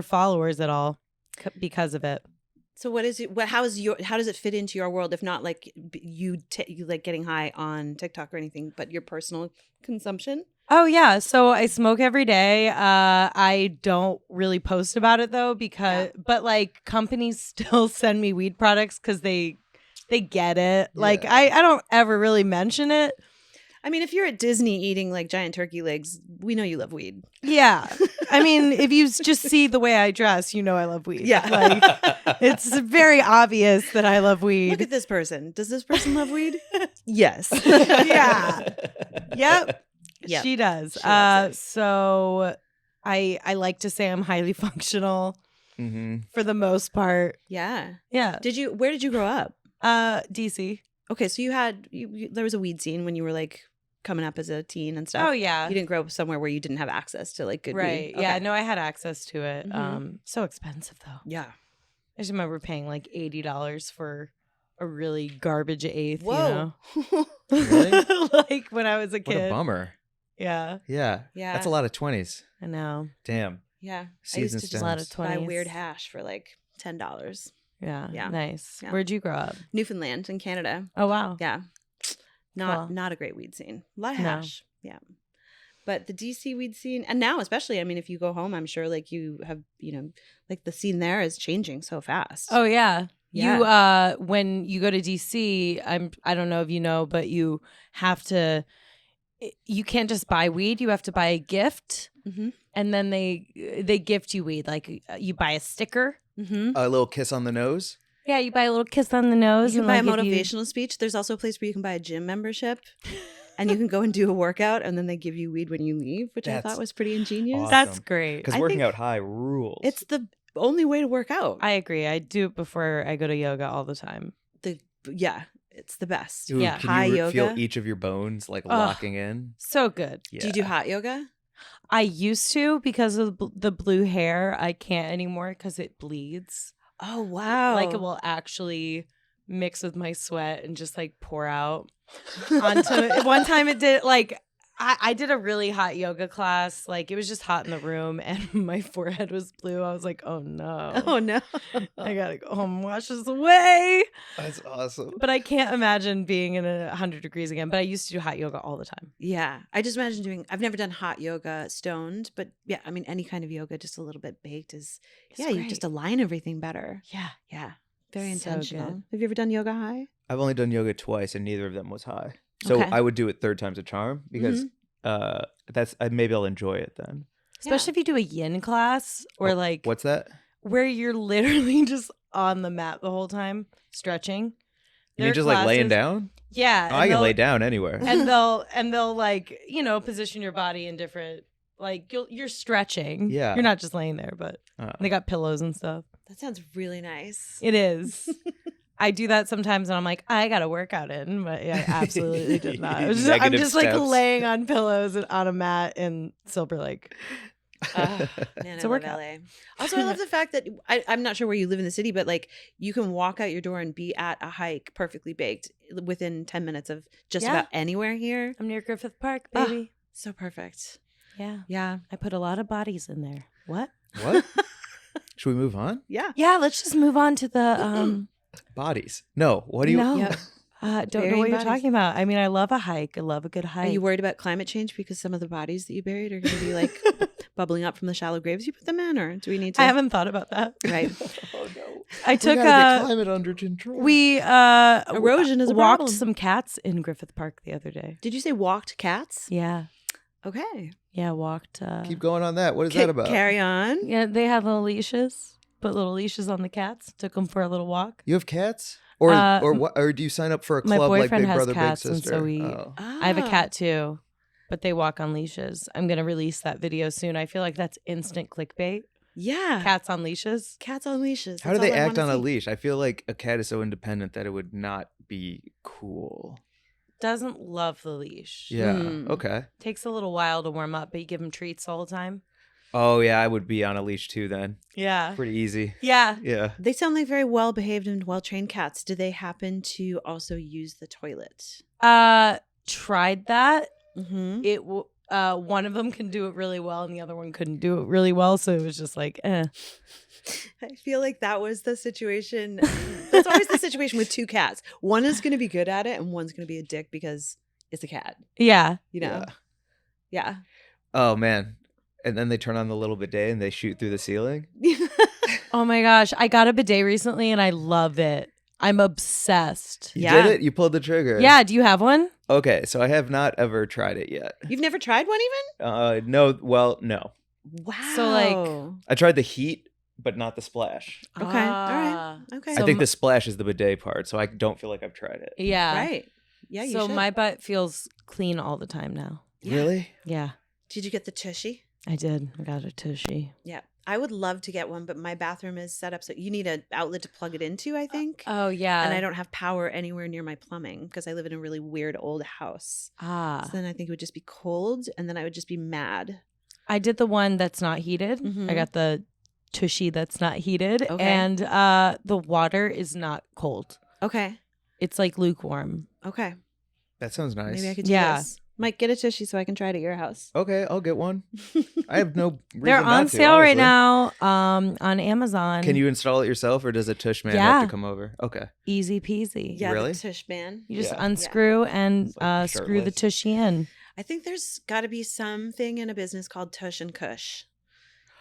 followers at all because of it. So what is it? How does it fit into your world? If not like you like getting high on TikTok or anything, but your personal consumption? Oh yeah, so I smoke every day. I don't really post about it though but like companies still send me weed products because they get it. Yeah. Like I don't ever really mention it. I mean, if you're at Disney eating like giant turkey legs, we know you love weed. Yeah. I mean, if you just see the way I dress, you know I love weed. Yeah. Like, it's very obvious that I love weed. Look at this person. Does this person love weed? Yes. Yeah. Yep. She does. So I like to say I'm highly functional for the most part. Yeah. Yeah. Where did you grow up? DC. Okay, so there was a weed scene when you were like coming up as a teen and stuff. Oh yeah. You didn't grow up somewhere where you didn't have access to like good weed. Right. Okay. Yeah, no, I had access to it. So expensive though. Yeah. I just remember paying like $80 for a really garbage eighth. Whoa. You know? Really? Like when I was a kid. What a bummer. Yeah. Yeah. Yeah. That's a lot of 20s. I know. Damn. Yeah. Seeds I used and to stems. just a lot of 20s. buy weird hash for like $10. Yeah. Yeah. Nice. Yeah. Where'd you grow up? Newfoundland in Canada. Oh wow. Yeah. Not a great weed scene. A lot of hash. No. Yeah. But the DC weed scene, and now especially, I mean, if you go home, I'm sure like you have, like the scene there is changing so fast. Oh yeah. Yeah. You when you go to DC, I don't know if you know, but you can't just buy weed, you have to buy a gift. And then they gift you weed. Like you buy a sticker. A little kiss on the nose. Yeah, you buy a little kiss on the nose. You can buy a motivational speech. There's also a place where you can buy a gym membership. And you can go and do a workout, and then they give you weed when you leave, which I thought was pretty ingenious. Awesome. That's great. Because working out high rules. It's the only way to work out. I agree. I do it before I go to yoga all the time. It's the best. Ooh, yeah, can high you yoga. feel each of your bones like locking in? So good. Yeah. Do you do hot yoga? I used to because of the blue hair. I can't anymore because it bleeds. Oh, wow. Like it will actually mix with my sweat and just like pour out onto one time it did like I did a really hot yoga class. Like it was just hot in the room and my forehead was blue. I was like, oh no. Oh no. I gotta go home and wash this away. That's awesome. But I can't imagine being in 100 degrees again. But I used to do hot yoga all the time. Yeah. I just imagine I've never done hot yoga stoned, but yeah, I mean any kind of yoga just a little bit baked is you just align everything better. Yeah. Yeah. Very So intentional. good. Have you ever done yoga high? I've only done yoga twice, and neither of them was high. So Okay. I would do it third time's a charm because maybe I'll enjoy it then. Especially if you do a yin class or like What's that? where you're literally just on the mat the whole time stretching. You mean just like laying down? Yeah. Oh, I can lay down anywhere. And they'll like, position your body in different like you're stretching. Yeah. You're not just laying there, but they got pillows and stuff. That sounds really nice. It is. I do that sometimes and I'm like, I got a workout in, but I absolutely did not. I'm just like laying on pillows and on a mat in Silver Lake. Man, I love LA. Also, I love the fact that I'm not sure where you live in the city, but like you can walk out your door and be at a hike perfectly baked within 10 minutes of just about anywhere here. I'm near Griffith Park, baby. So perfect. Yeah. Yeah. I put a lot of bodies in there. What? Should we move on? Yeah. Yeah, let's just move on to the Bodies. No. What do you? No. Yeah. Don't know what you're talking about. I mean, I love a hike. I love a good hike. Are you worried about climate change because some of the bodies that you buried are going to be like bubbling up from the shallow graves you put them in, or do we need to? I haven't thought about that. Right. Oh no. I took we gotta get climate under control. We erosion is a walked problem. some cats in Griffith Park the other day. Did you say walked cats? Yeah. Okay. Yeah, walked. Keep going on that. What is that about? Carry on. Yeah, they had little leashes. Put little leashes on the cats. Took them for a little walk. You have cats? Or what? Or do you sign up for a club my like boyfriend Big has Brother cats, Big Sister? and so I have a cat too, but they walk on leashes. I'm gonna release that video soon. I feel like that's instant clickbait. Yeah. Cats on leashes. Cats on leashes. How do they act on a leash? I feel like a cat is so independent that it would not be cool. Doesn't love the leash. Yeah. Okay. Takes a little while to warm up, but you give them treats all the time. Oh yeah, I would be on a leash too then. Yeah. Pretty easy. Yeah. Yeah. They sound like very well behaved and well trained cats. Do they happen to also use the toilet? Tried that. Mm-hmm. It one of them can do it really well, and the other one couldn't do it really well. So it was just like, I feel like that was the situation. That's always the situation with two cats. One is going to be good at it and one's going to be a dick because it's a cat. Yeah. You know? Yeah. Oh, man. And then they turn on the little bidet and they shoot through the ceiling. Oh my gosh. I got a bidet recently and I love it. I'm obsessed. You did it? You pulled the trigger. Yeah. Do you have one? Okay. So I have not ever tried it yet. You've never tried one even? No. Well, no. Wow. So like, I tried the heat, but not the splash. Okay. All right. Okay. I think the splash is the bidet part, so I don't feel like I've tried it. Yeah. Right. Yeah, you So should. my butt feels clean all the time now. Yeah. Really? Yeah. Did you get the tushy? I did. I got a tushy. Yeah. I would love to get one, but my bathroom is set up so you need an outlet to plug it into, I think. Oh, yeah. And I don't have power anywhere near my plumbing because I live in a really weird old house. Ah. So then I think it would just be cold and then I would just be mad. I did the one that's not heated. Mhm. I got the tushy that's not heated. Okay. And the water is not cold. Okay. It's like lukewarm. Okay. That sounds nice. Maybe I could do this. Mike, get a tushy so I can try it at your house. Okay, I'll get one. I have no reason They're not on to, sale right honestly. now on Amazon. Can you install it yourself, or does a tush man Yeah. have to come over? Okay. Easy peasy. Yeah, Really? the tush man. You just Yeah. unscrew and It's like screw the shirtless. tushy in. I think there's got to be something in a business called tush and cush.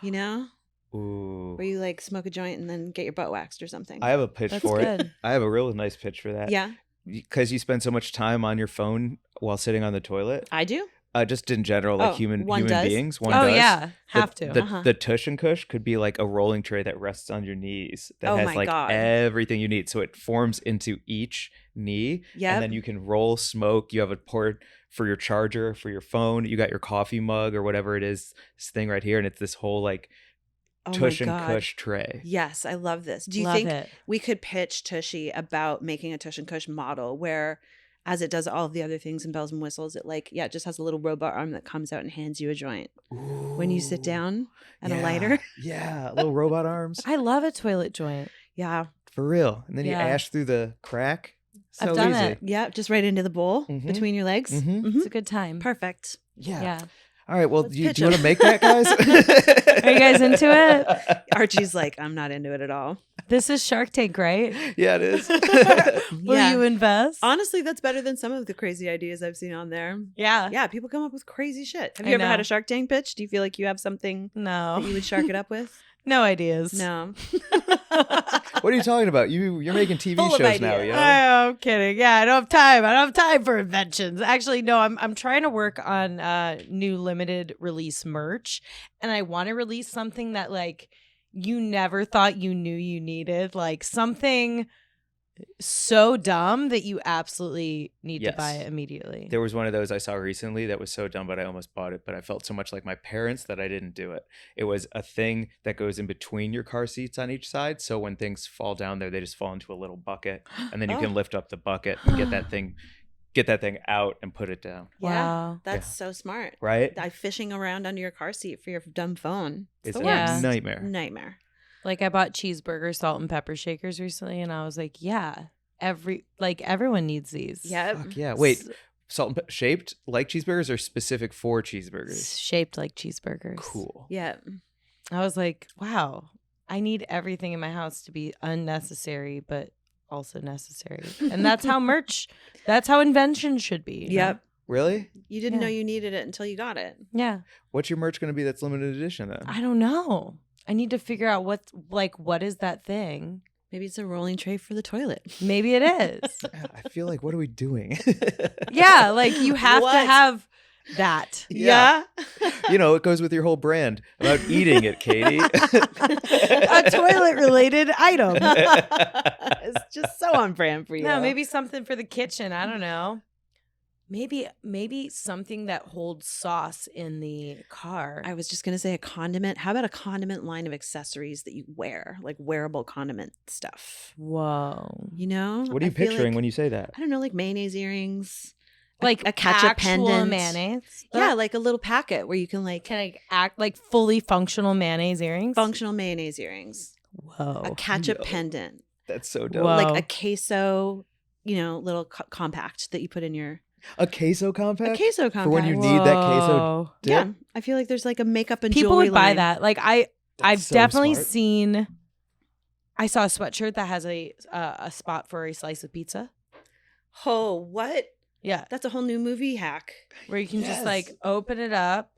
You know? Ooh. Where you like smoke a joint and then get your butt waxed or something. I have a pitch That's for good. it. I have a real nice pitch for that. Yeah, Because you spend so much time on your phone while sitting on the toilet. I do. Just in general, like Oh, human one does? beings. One Oh does. yeah, have to. The tush and cush could be like a rolling tray that rests on your knees that Oh has my like God. everything you need. So it forms into each knee. Yep. And then you can roll, smoke. You have a port for your charger, for your phone. You got your coffee mug or whatever it is, this thing right here. And it's this whole like Oh tush my and God. cush tray. Yes, I love this. Do you Love think it. we could pitch Tushy about making a tush and cush model where, as it does all of the other things and bells and whistles, it it just has a little robot arm that comes out and hands you a joint when you sit down and a lighter. Yeah, little robot arms. I love a toilet joint. Yeah, For real. And then you Yeah. ash through the crack. So I've done easy. it. yeah, just right into the bowl Mhm. between your legs. Mhm. Mhm. It's a good time. Perfect. Yeah. Yeah. All right. Well, Let's do you pitch want to it. make that, guys? Are you guys into it? Archie's like, I'm not into it at all. This is Shark Tank, right? Yeah, it is. Will Yeah. you invest? Honestly, that's better than some of the crazy ideas I've seen on there. Yeah. Yeah, people come up with crazy shit. Have I you ever had know. a Shark Tank pitch? Do you feel like you have something that you No. would shark it up with? No ideas. No. What are you talking about? You're making TV Full of shows now, ideas. yo. I'm kidding. Yeah, I don't have time. I don't have time for inventions. Actually, no, I'm trying to work on new limited release merch, and I want to release something that like you never thought you knew you needed, like something so dumb that you absolutely need to buy Yes. it immediately. There was one of those I saw recently that was so dumb, but I almost bought it. But I felt so much like my parents that I didn't do it. It was a thing that goes in between your car seats on each side. So when things fall down there, they just fall into a little bucket, and then you can lift up the bucket and get that thing out and put it down. Wow. That's so smart. Right? Fishing around under your car seat for your dumb phone. It's the a worst. nightmare. Nightmare. Like I bought cheeseburger salt and pepper shakers recently, and I was like, yeah, everyone needs these. Yep. Fuck yeah. Wait, salt and shaped like cheeseburgers or specific for cheeseburgers? Shaped like cheeseburgers. Cool. Yeah. I was like, wow, I need everything in my house to be unnecessary, but also necessary. And that's how that's how invention should be. you know? Yep. Really? You didn't Yeah. know you needed it until you got it. Yeah. What's your merch going to be that's limited edition then? I don't know. I need to figure out what is that thing? Maybe it's a rolling tray for the toilet. Maybe it is. I feel like, what are we doing? Yeah, like you have to What? have that. Yeah. You know, it goes with your whole brand about eating it, Katie. A toilet related item. It's just so on brand for you. No, maybe something for the kitchen. I don't know. Maybe something that holds sauce in the car. I was just going to say a condiment. How about a condiment line of accessories that you wear, like wearable condiment stuff? Whoa. You know? What are you I feel picturing like, when you say that? I don't know, like mayonnaise earrings. Like a ketchup actual pendant. mayonnaise. Yeah, like a little packet where you can like Can I act like fully functional mayonnaise earrings? functional mayonnaise earrings. Whoa. A ketchup no. pendant. That's so dope. Whoa. Like a queso, little compact that you put in your... A queso compact? A queso compact. For when you need that queso Whoa. dip? Yeah, I feel like there's like a makeup and People jewelry would buy line. that. Like I've so definitely smart. seen. I saw a sweatshirt that has a spot for a slice of pizza. Oh, what? Yeah, That's a whole new movie hack. where you can just like open it up,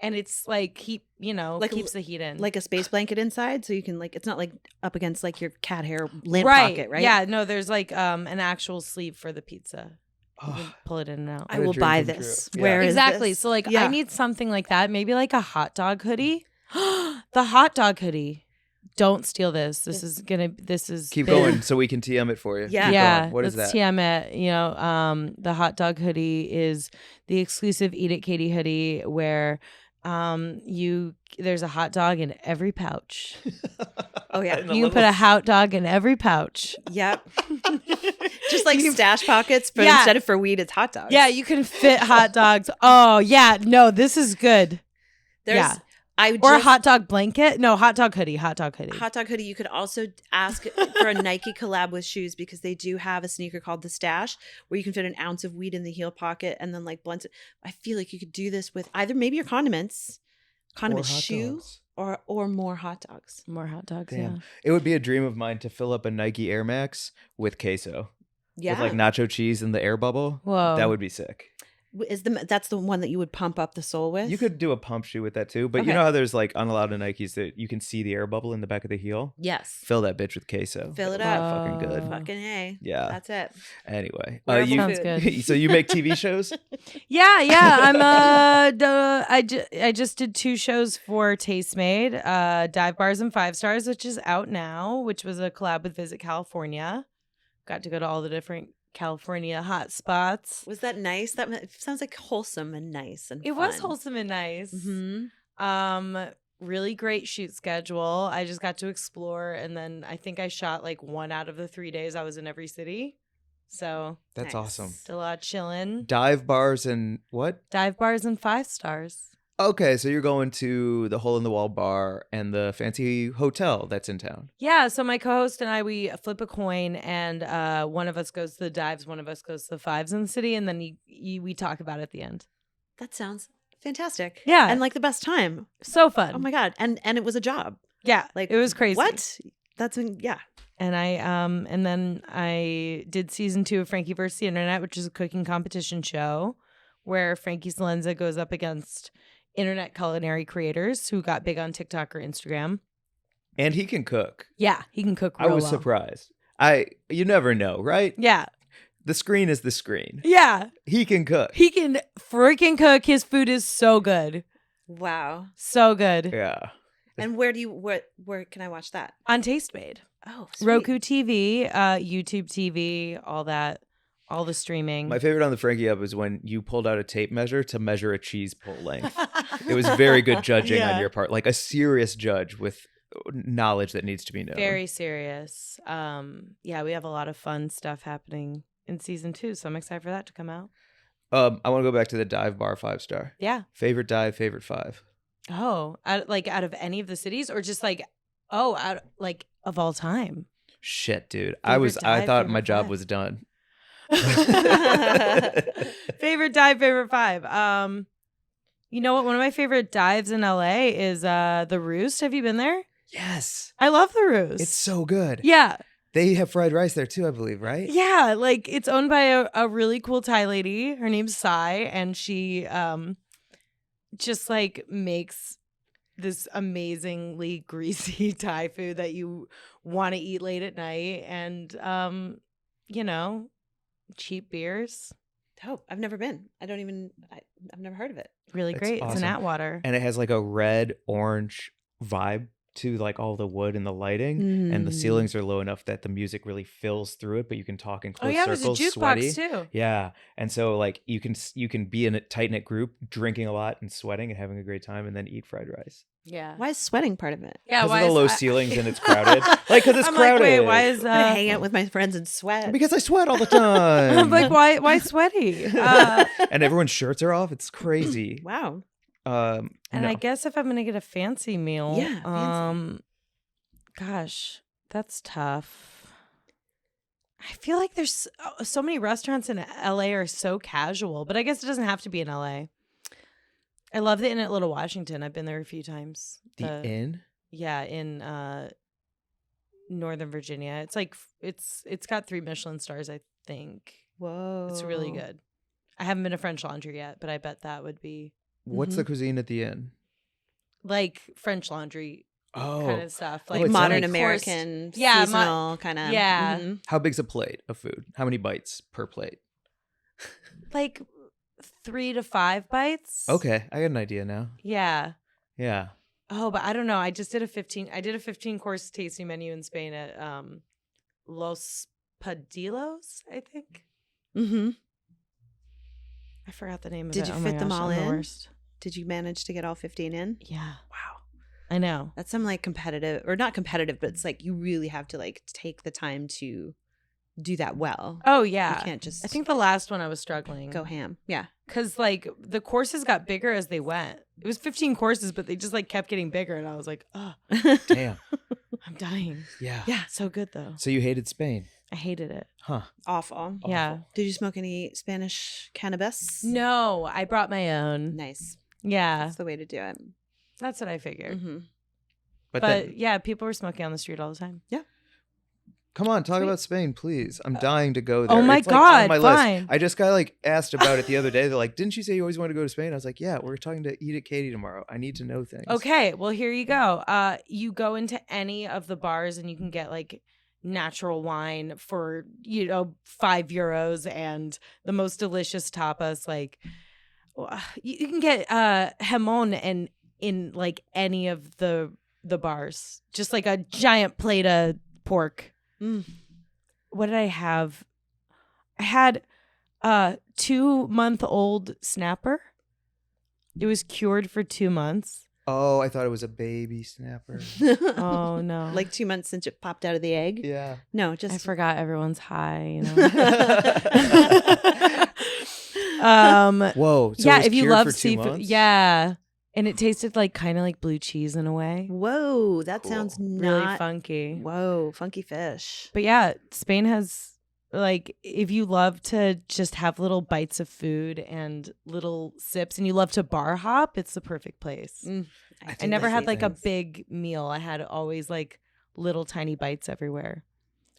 and it's like keeps the heat in, Like a space blanket inside, so you can like, it's not like up against like your cat hair lamp right. pocket, right? Yeah, no, there's like an actual sleeve for the pizza. You can Oh, pull it in and out. I will buy this. Yeah. Where is Exactly. this? So like Yeah. I need something like that. Maybe like a hot dog hoodie. The hot dog hoodie. Don't steal this. This is keep big. going so we can TM it for you. Yeah. Keep Yeah. going. What is let's that? TM it. The hot dog hoodie is the exclusive Eat It Katie hoodie where there's a hot dog in every pouch. Oh yeah. You can put a hot dog in every pouch. Yep. Just like stash pockets, but Yeah. instead of for weed, it's hot dogs. Yeah, you can fit hot dogs. Oh yeah, no, this is good. There's Or a hot dog blanket. No, hot dog hoodie. Hot dog hoodie. hot dog hoodie. You could also ask for a Nike collab with shoes because they do have a sneaker called the Stash where you can fit an ounce of weed in the heel pocket and then like blunt it. I feel like you could do this with either maybe your condiment hot shoe, dogs. or more hot dogs. More hot dogs. Damn. Yeah. It would be a dream of mine to fill up a Nike Air Max with queso. Yeah, With like nacho cheese in the air bubble. Whoa. That would be sick. that's the one that you would pump up the sole with. You could do a pump shoe with that too. But Okay. you know how there's like on a lot of Nikes that you can see the air bubble in the back of the heel? Yes, Fill that bitch with queso. Fill it That'd up. be fucking good. fucking A. Yeah. That's it. Anyway. Wonderful Sounds food. good. So you make TV shows? Yeah. I'm I just did 2 shows for Tastemade, Dive Bars and 5 Stars, which is out now, which was a collab with Visit California. Got to go to all the different California hot spots. Was that nice? That sounds like wholesome and nice and It was fun. wholesome and nice. Mm-hmm. Really great shoot schedule. I just got to explore, and then I think I shot like 1 out of the 3 days I was in every city. So That's Nice. awesome. still a lot chilling. Dive bars and what? Dive Bars and 5 Stars. Okay, so you're going to the Hole in the Wall bar and the fancy hotel that's in town. Yeah, so my co-host and I, we flip a coin, and one of us goes to the dives, one of us goes to the 5s in the city, and then we talk about it at the end. That sounds fantastic. Yeah. and like the best time. So fun. Oh my god! And it was a job. Yeah, Like, it was crazy. What? Yeah. And and then I did season 2 of Frankie vs. the Internet, which is a cooking competition show where Frankie Salenza goes up against internet culinary creators who got big on TikTok or Instagram. And he can cook. Yeah, he can cook I real was well. surprised. You never know, right? Yeah. The screen is the screen. Yeah. He can cook. He can freaking cook. His food is so good. Wow. So good. Yeah. And where can I watch that? On Tastemade. Oh, sweet. Roku TV, YouTube TV, all that. All the streaming. My favorite on the Frankie Up is when you pulled out a tape measure to measure a cheese pull length. It was very good judging on your part, like a serious judge with knowledge that needs to be known. Very serious. Yeah, we have a lot of fun stuff happening in season 2, so I'm excited for that to come out. I want to go back to the dive bar 5-star. Yeah. Favorite dive, favorite 5. Oh, out of any of the cities, or just like, out like of all time? Shit, dude. Favorite I dive, thought favorite my job 5. was done. Favorite dive, favorite 5. You know what? One of my favorite dives in LA is the Roost. Have you been there? Yes. I love the Roost. It's so good. Yeah. They have fried rice there too, I believe, right? Yeah, like it's owned by a really cool Thai lady. Her name's Sai, and she just like makes this amazingly greasy Thai food that you want to eat late at night, and cheap beers. Dope. I've never been. I've never heard of it. Really That's great. It's awesome. in Atwater. And it has like a red orange vibe to like all the wood and the lighting, and the ceilings are low enough that the music really fills through it, but you can talk in close there's a circles, jukebox sweaty. too. Yeah, and so like you can be in a tight knit group, drinking a lot and sweating and having a great time, and then eat fried rice. Yeah. Why is sweating part of it? Yeah. Because of the low ceilings and it's crowded. Like, because it's I'm crowded. Like, wait, why is I'm gonna hang out with my friends and sweat. Because I sweat all the time. I'm like, why sweaty? And everyone's shirts are off. It's crazy. Wow. And no. I guess if I'm gonna get a fancy meal, Yeah, fancy. Gosh, that's tough. I feel like there's so many restaurants in LA are so casual, but I guess it doesn't have to be in LA. I love the Inn at Little Washington. I've been there a few times. The Inn? Yeah, in Northern Virginia. It's like it's got 3 Michelin stars, I think. Whoa. It's really good. I haven't been to French Laundry yet, but I bet that would be What's the cuisine at the Inn? like French Laundry kind of stuff. Like modern American, seasonal kind of. Yeah. Mm-hmm. How big's a plate of food? How many bites per plate? Like 3 to 5 bites. Okay, I got an idea now. Yeah. Yeah. Oh, but I don't know. I did a 15 course tasting menu in Spain at Los Padilos, I think. Mm-hmm. I forgot the name of it. Did you fit them all I'm the in? worst. Did you manage to get all 15 in? Yeah. Wow. I know. That's some like competitive, or not competitive, but it's like you really have to like take the time to do that well. Oh, yeah. You can't just I think the last one I was struggling. go ham. Yeah. Because like the courses got bigger as they went. It was 15 courses, but they just like kept getting bigger. And I was like, oh, Damn. I'm dying. Yeah. Yeah. So good though. So you hated Spain? I hated it. Huh. Awful. Yeah. Did you smoke any Spanish cannabis? No, I brought my own. Nice. Yeah. That's the way to do it. That's what I figured. Mm-hmm. But But yeah, people were smoking on the street all the time. Yeah. come on, talk about Spain, please. I'm dying to go there. Oh my It's, like, on God, my fine. list. I just got like asked about it the other day. They're like, didn't you say you always wanted to go to Spain? I was like, yeah, we're talking to Eat It Katie tomorrow. I need to know things. Okay, well here you go. You go into any of the bars and you can get like natural wine for €5 and the most delicious tapas. Like you can get jamon and in like any of the bars, just like a giant plate of pork. What did I have? I had 2-month-old snapper. It was cured for 2 months. Oh, I thought it was a baby snapper. Oh no. Like 2 months since it popped out of the egg? Yeah. No, just I forgot everyone's high, Whoa. So yeah, it was if you cured love for 2 seafood. months? Yeah. And it tasted like kind of like blue cheese in a way. Whoa, that Cool. sounds Really not funky. Whoa, funky fish. But yeah, Spain has like, if you love to just have little bites of food and little sips and you love to bar hop, it's the perfect place. I never had like a big meal. I had always like little tiny bites everywhere.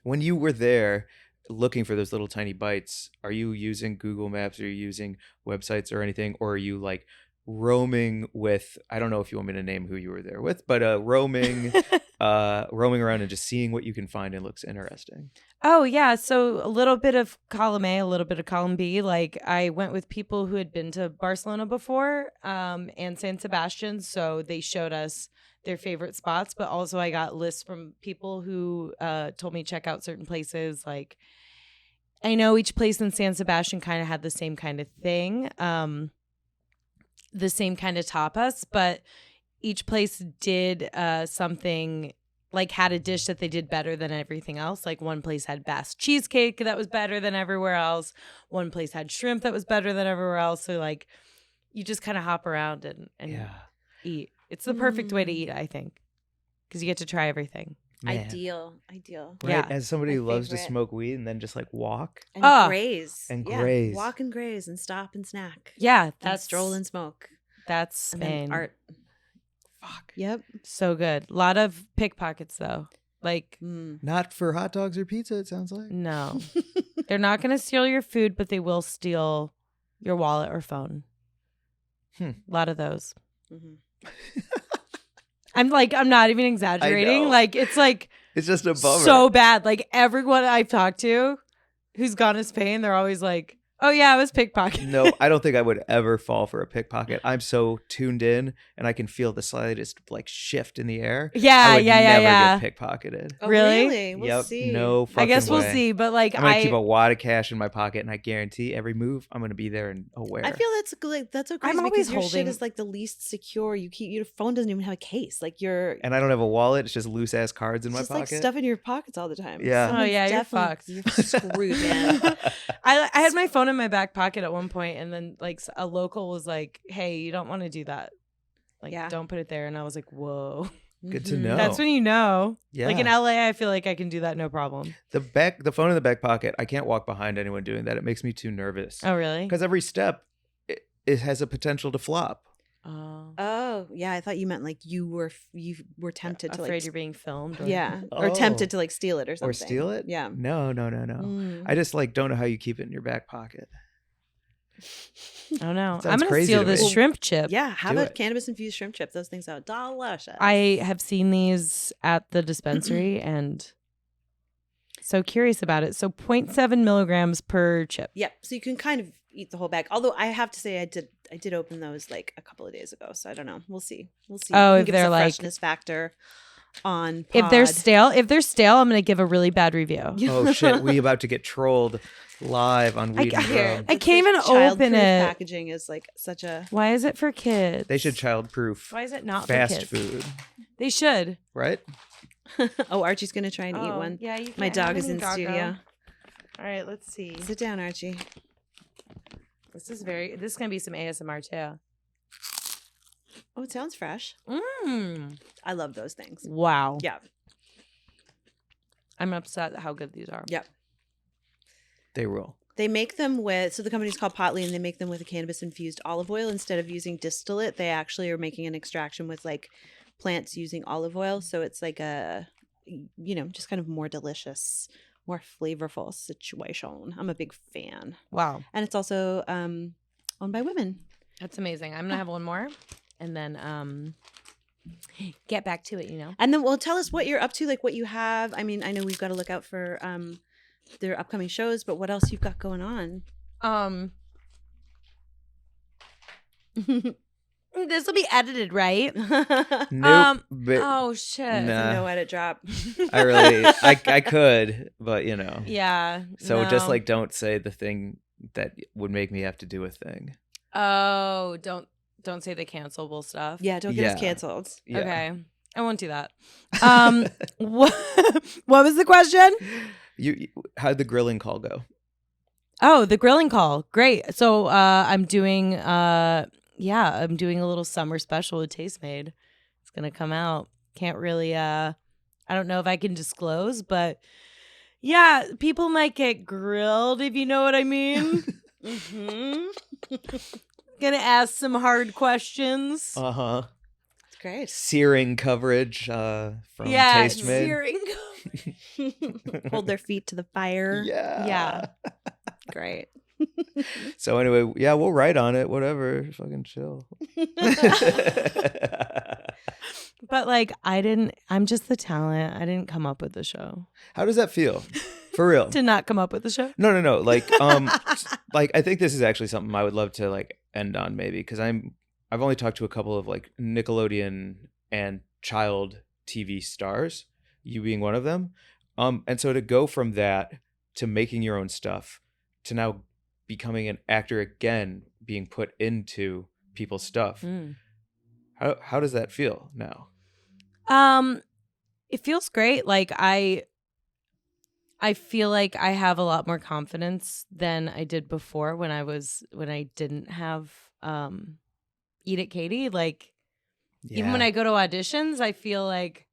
When you were there looking for those little tiny bites, are you using Google Maps? Are you using websites or anything? Or are you like roaming with, I don't know if you want me to name who you were there with, but roaming around and just seeing what you can find and looks interesting? Oh, yeah. So a little bit of column A, a little bit of column B. Like I went with people who had been to Barcelona before and San Sebastian. So they showed us their favorite spots. But also I got lists from people who told me check out certain places. Like I know each place in San Sebastian kind of had the same kind of thing, the same kind of tapas. But each place did something, like had a dish that they did better than everything else. Like one place had Basque cheesecake that was better than everywhere else. One place had shrimp that was better than everywhere else. So like you just kind of hop around and eat. It's the perfect way to eat, I think, because you get to try everything. Man. Ideal. Right? Yeah. As somebody who My loves to favorite. smoke weed and then just like walk. And graze. And Yeah, graze. walk and graze and stop and snack. Yeah, And that's stroll and smoke. That's And Spain. then art. Fuck. Yep. So good. A lot of pickpockets though. Like Not for hot dogs or pizza, it sounds like. no, they're not going to steal your food, but they will steal your wallet or phone. A lot of those. I'm not even exaggerating. know. Like it's like It's just a bummer. so bad. Like everyone I've talked to who's gone to Spain, they're always like, oh yeah, I was pickpocketed. No, I don't think I would ever fall for a pickpocket. I'm so tuned in and I can feel the slightest like shift in the air. Yeah, I would yeah. never get pickpocketed. Oh, Really? We'll Yep. see. No fucking I guess we'll way. see. But like I'm gonna keep a wad of cash in my pocket, and I guarantee every move I'm gonna be there and aware. I feel that's so crazy I'm always because your holding- shit is like the least secure. Your phone doesn't even have a case. Like and I don't have a wallet; it's just loose ass cards in my just pocket. like stuff in your pockets all the time. Yeah. Oh, Someone's yeah, you're definitely- fucked. You're screwed, man. I had my phone in my back pocket at one point, and then like a local was like, "Hey, you don't want to do that. Like, Yeah. don't put it there." And I was like, "Whoa." Good to know. That's when you know. Yeah. Like in LA, I feel like I can do that no problem. The phone in the back pocket. I can't walk behind anyone doing that. It makes me too nervous. Oh, really? Because every step, it has a potential to flop. Oh, yeah. I thought you meant like you were tempted to afraid you're being filmed. Or... Yeah. Or tempted to like steal it or something. Or steal it? Yeah. No. I just like don't know how you keep it in your back pocket. I don't know. Sounds I'm going to crazy steal to this me. shrimp chip. Yeah. Have Do a it. cannabis-infused shrimp chip. Those things are delicious. I have seen these at the dispensary and so curious about it. So 0.7 milligrams per chip. Yep. So you can kind of eat the whole bag. Although I have to say I did open those like a couple of days ago. So I don't know. We'll see. Oh, You can if give us they're a like freshness factor on If they're pod. stale, I'm going to give a really bad review. Oh shit, we about to get trolled live on Weed and Grow. I can't even open it. Packaging is like such a. Why is it for kids? They should childproof Why is it not fast for kids? food, They should. right? Oh, Archie's gonna try and eat one. Yeah, you can. My dog is Have a in doggo. studio. All right, let's see. Sit down, Archie. This is gonna be some ASMR too. Oh, it sounds fresh. Mmm. I love those things. Wow. Yeah. I'm upset at how good these are. Yep. They rule. They make them with, so the company's called Potley, and they make them with a cannabis-infused olive oil. Instead of using distillate, they actually are making an extraction with like plants using olive oil. So it's like a, just kind of more delicious, more flavorful situation. I'm a big fan. Wow. And it's also owned by women. That's amazing. I'm gonna have one more, and then get back to it. And then, well, tell us what you're up to, like what you have. I mean, I know we've got to look out for their upcoming shows, but what else you've got going on? This will be edited, right? Nope. But Oh shit. Nah. No edit drop. I could, but Yeah. So no. just like don't say the thing that would make me have to do a thing. Oh, don't say the cancelable stuff. Yeah, don't get us Yeah. canceled. Yeah. Okay. I won't do that. What was the question? How'd the grilling call go? Oh, the grilling call. Great. So I'm doing I'm doing a little summer special with Tastemade. It's gonna come out. Can't really I don't know if I can disclose, but yeah, people might get grilled if you know what I mean. Gonna ask some hard questions. Uh-huh. It's great. Searing coverage from Tastemade. Searing. Hold their feet to the fire. Yeah. Great. So anyway, yeah, we'll write on it. Whatever. Fucking chill. But like I'm just the talent. I didn't come up with the show. How does that feel? For real. To not come up with the show? No. Like like I think this is actually something I would love to like end on maybe because I've only talked to a couple of like Nickelodeon and child TV stars, you being one of them. And so to go from that to making your own stuff to now becoming an actor again, being put into people's stuff. How does that feel now? It feels great. Like I feel like I have a lot more confidence than I did before when I didn't have Eat It Katie. Like even when I go to auditions, I feel like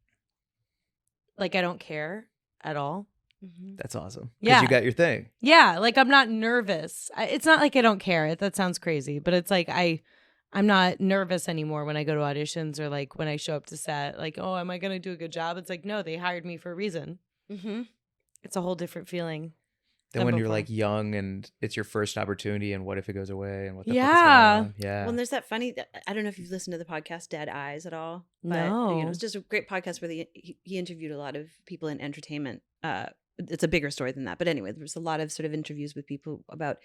I don't care at all. That's awesome. Yeah. Because you got your thing. Yeah, like I'm not nervous. It's not like I don't care. That sounds crazy, but it's like I'm not nervous anymore when I go to auditions or like when I show up to set. Like, oh, am I going to do a good job? It's like, no, they hired me for a reason. It's a whole different feeling. Then when you're before. like young and it's your first opportunity and what if it goes away and what the fuck is Yeah. going on? Yeah. Well, and there's that funny, I don't know if you've listened to the podcast Dead Eyes at all. But, No. it was just a great podcast where he interviewed a lot of people in entertainment. It's a bigger story than that. But anyway, there's a lot of sort of interviews with people about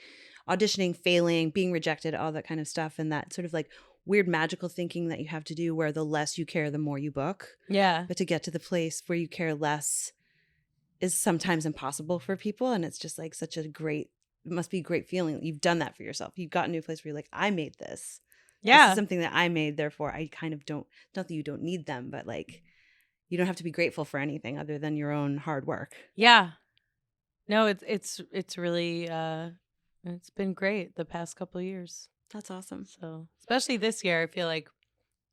auditioning, failing, being rejected, all that kind of stuff. And that sort of like weird magical thinking that you have to do where the less you care, the more you book. Yeah. But to get to the place where you care less is sometimes impossible for people. And it's just like such a great, it must be a great feeling. You've done that for yourself. You've gotten to a place where you're like, I made this. This Yeah. is something that I made. Therefore, I kind of don't, not that you don't need them, but like, you don't have to be grateful for anything other than your own hard work. Yeah. No, it's really it's been great the past couple of years. That's awesome. So, especially this year, I feel like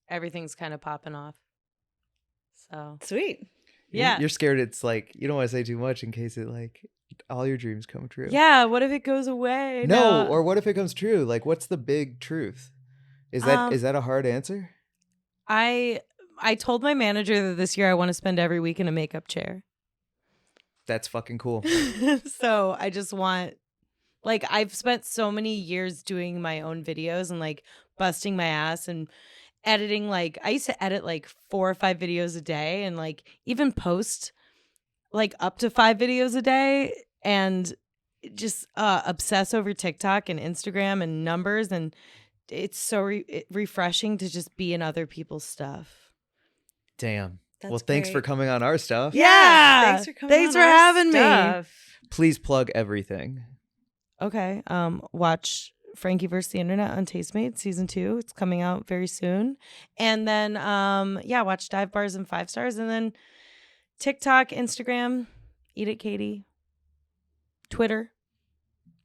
everything's kind of popping off. So, Sweet. yeah. You're scared it's like, you don't want to say too much in case it like all your dreams come true. Yeah, what if it goes away? No, or what if it comes true? Like, what's the big truth? Is that a hard answer? I told my manager that this year I want to spend every week in a makeup chair. That's fucking cool. So I just want, like, I've spent so many years doing my own videos and like busting my ass and editing. Like, I used to edit like 4 or 5 videos a day and like even post like up to 5 videos a day and just obsess over TikTok and Instagram and numbers. And it's so refreshing to just be in other people's stuff. Damn. That's well, thanks for great. coming on our stuff. Yeah. Thanks for coming. Thanks on for our having stuff. me. Please plug everything. Okay. Watch Frankie vs. the Internet on Tastemade season 2. It's coming out very soon. And then watch Dive Bars and 5 Stars. And then TikTok, Instagram, Eat It Katie, Twitter,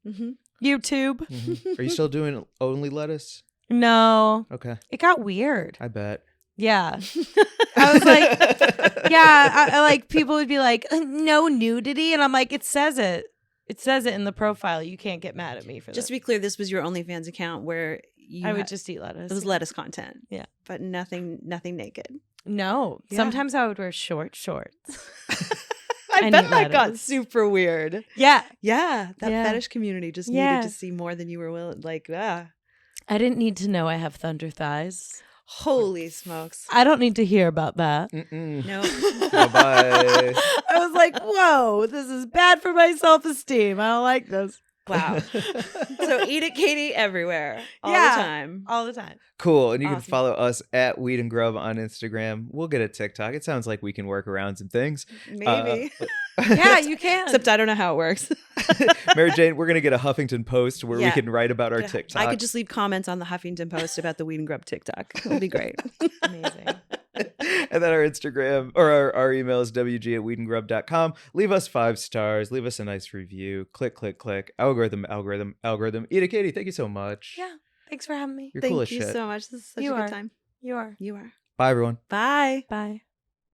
YouTube. Mm-hmm. Are you still doing only lettuce? No. Okay. It got weird. I bet. Yeah. I was like, yeah, I like people would be like, no nudity. And I'm like, it says it. It says it in the profile. You can't get mad at me for that. Just to be clear, this was your OnlyFans account where I would just eat lettuce. It was lettuce content. Yeah. But nothing naked. No. Yeah. Sometimes I would wear shorts. I bet that got super weird. Yeah. Yeah. That fetish community just needed to see more than you were willing. Like, I didn't need to know I have thunder thighs. Holy smokes. I don't need to hear about that. No. Bye-bye. I was like, whoa, this is bad for my self-esteem. I don't like this. Wow. So Eat It Katie everywhere. All the time. All the time. Cool. And you can Awesome. follow us at Weed and Grub on Instagram. We'll get a TikTok. It sounds like we can work around some things. Maybe. Yeah, you can. Except I don't know how it works. Mary Jane, we're going to get a Huffington Post where we can write about our TikTok. I could just leave comments on the Huffington Post about the Weed and Grub TikTok. It'll be great. Amazing. And then our Instagram or our email is wg@weedandgrub.com. Leave us 5 stars. Leave us a nice review. Click. Algorithm. Eat It Katie, thank you so much. Yeah. Thanks for having me. You're cool as Thank you shit. so much. This is such You a good are. time. You are. You are. Bye, everyone. Bye. Bye.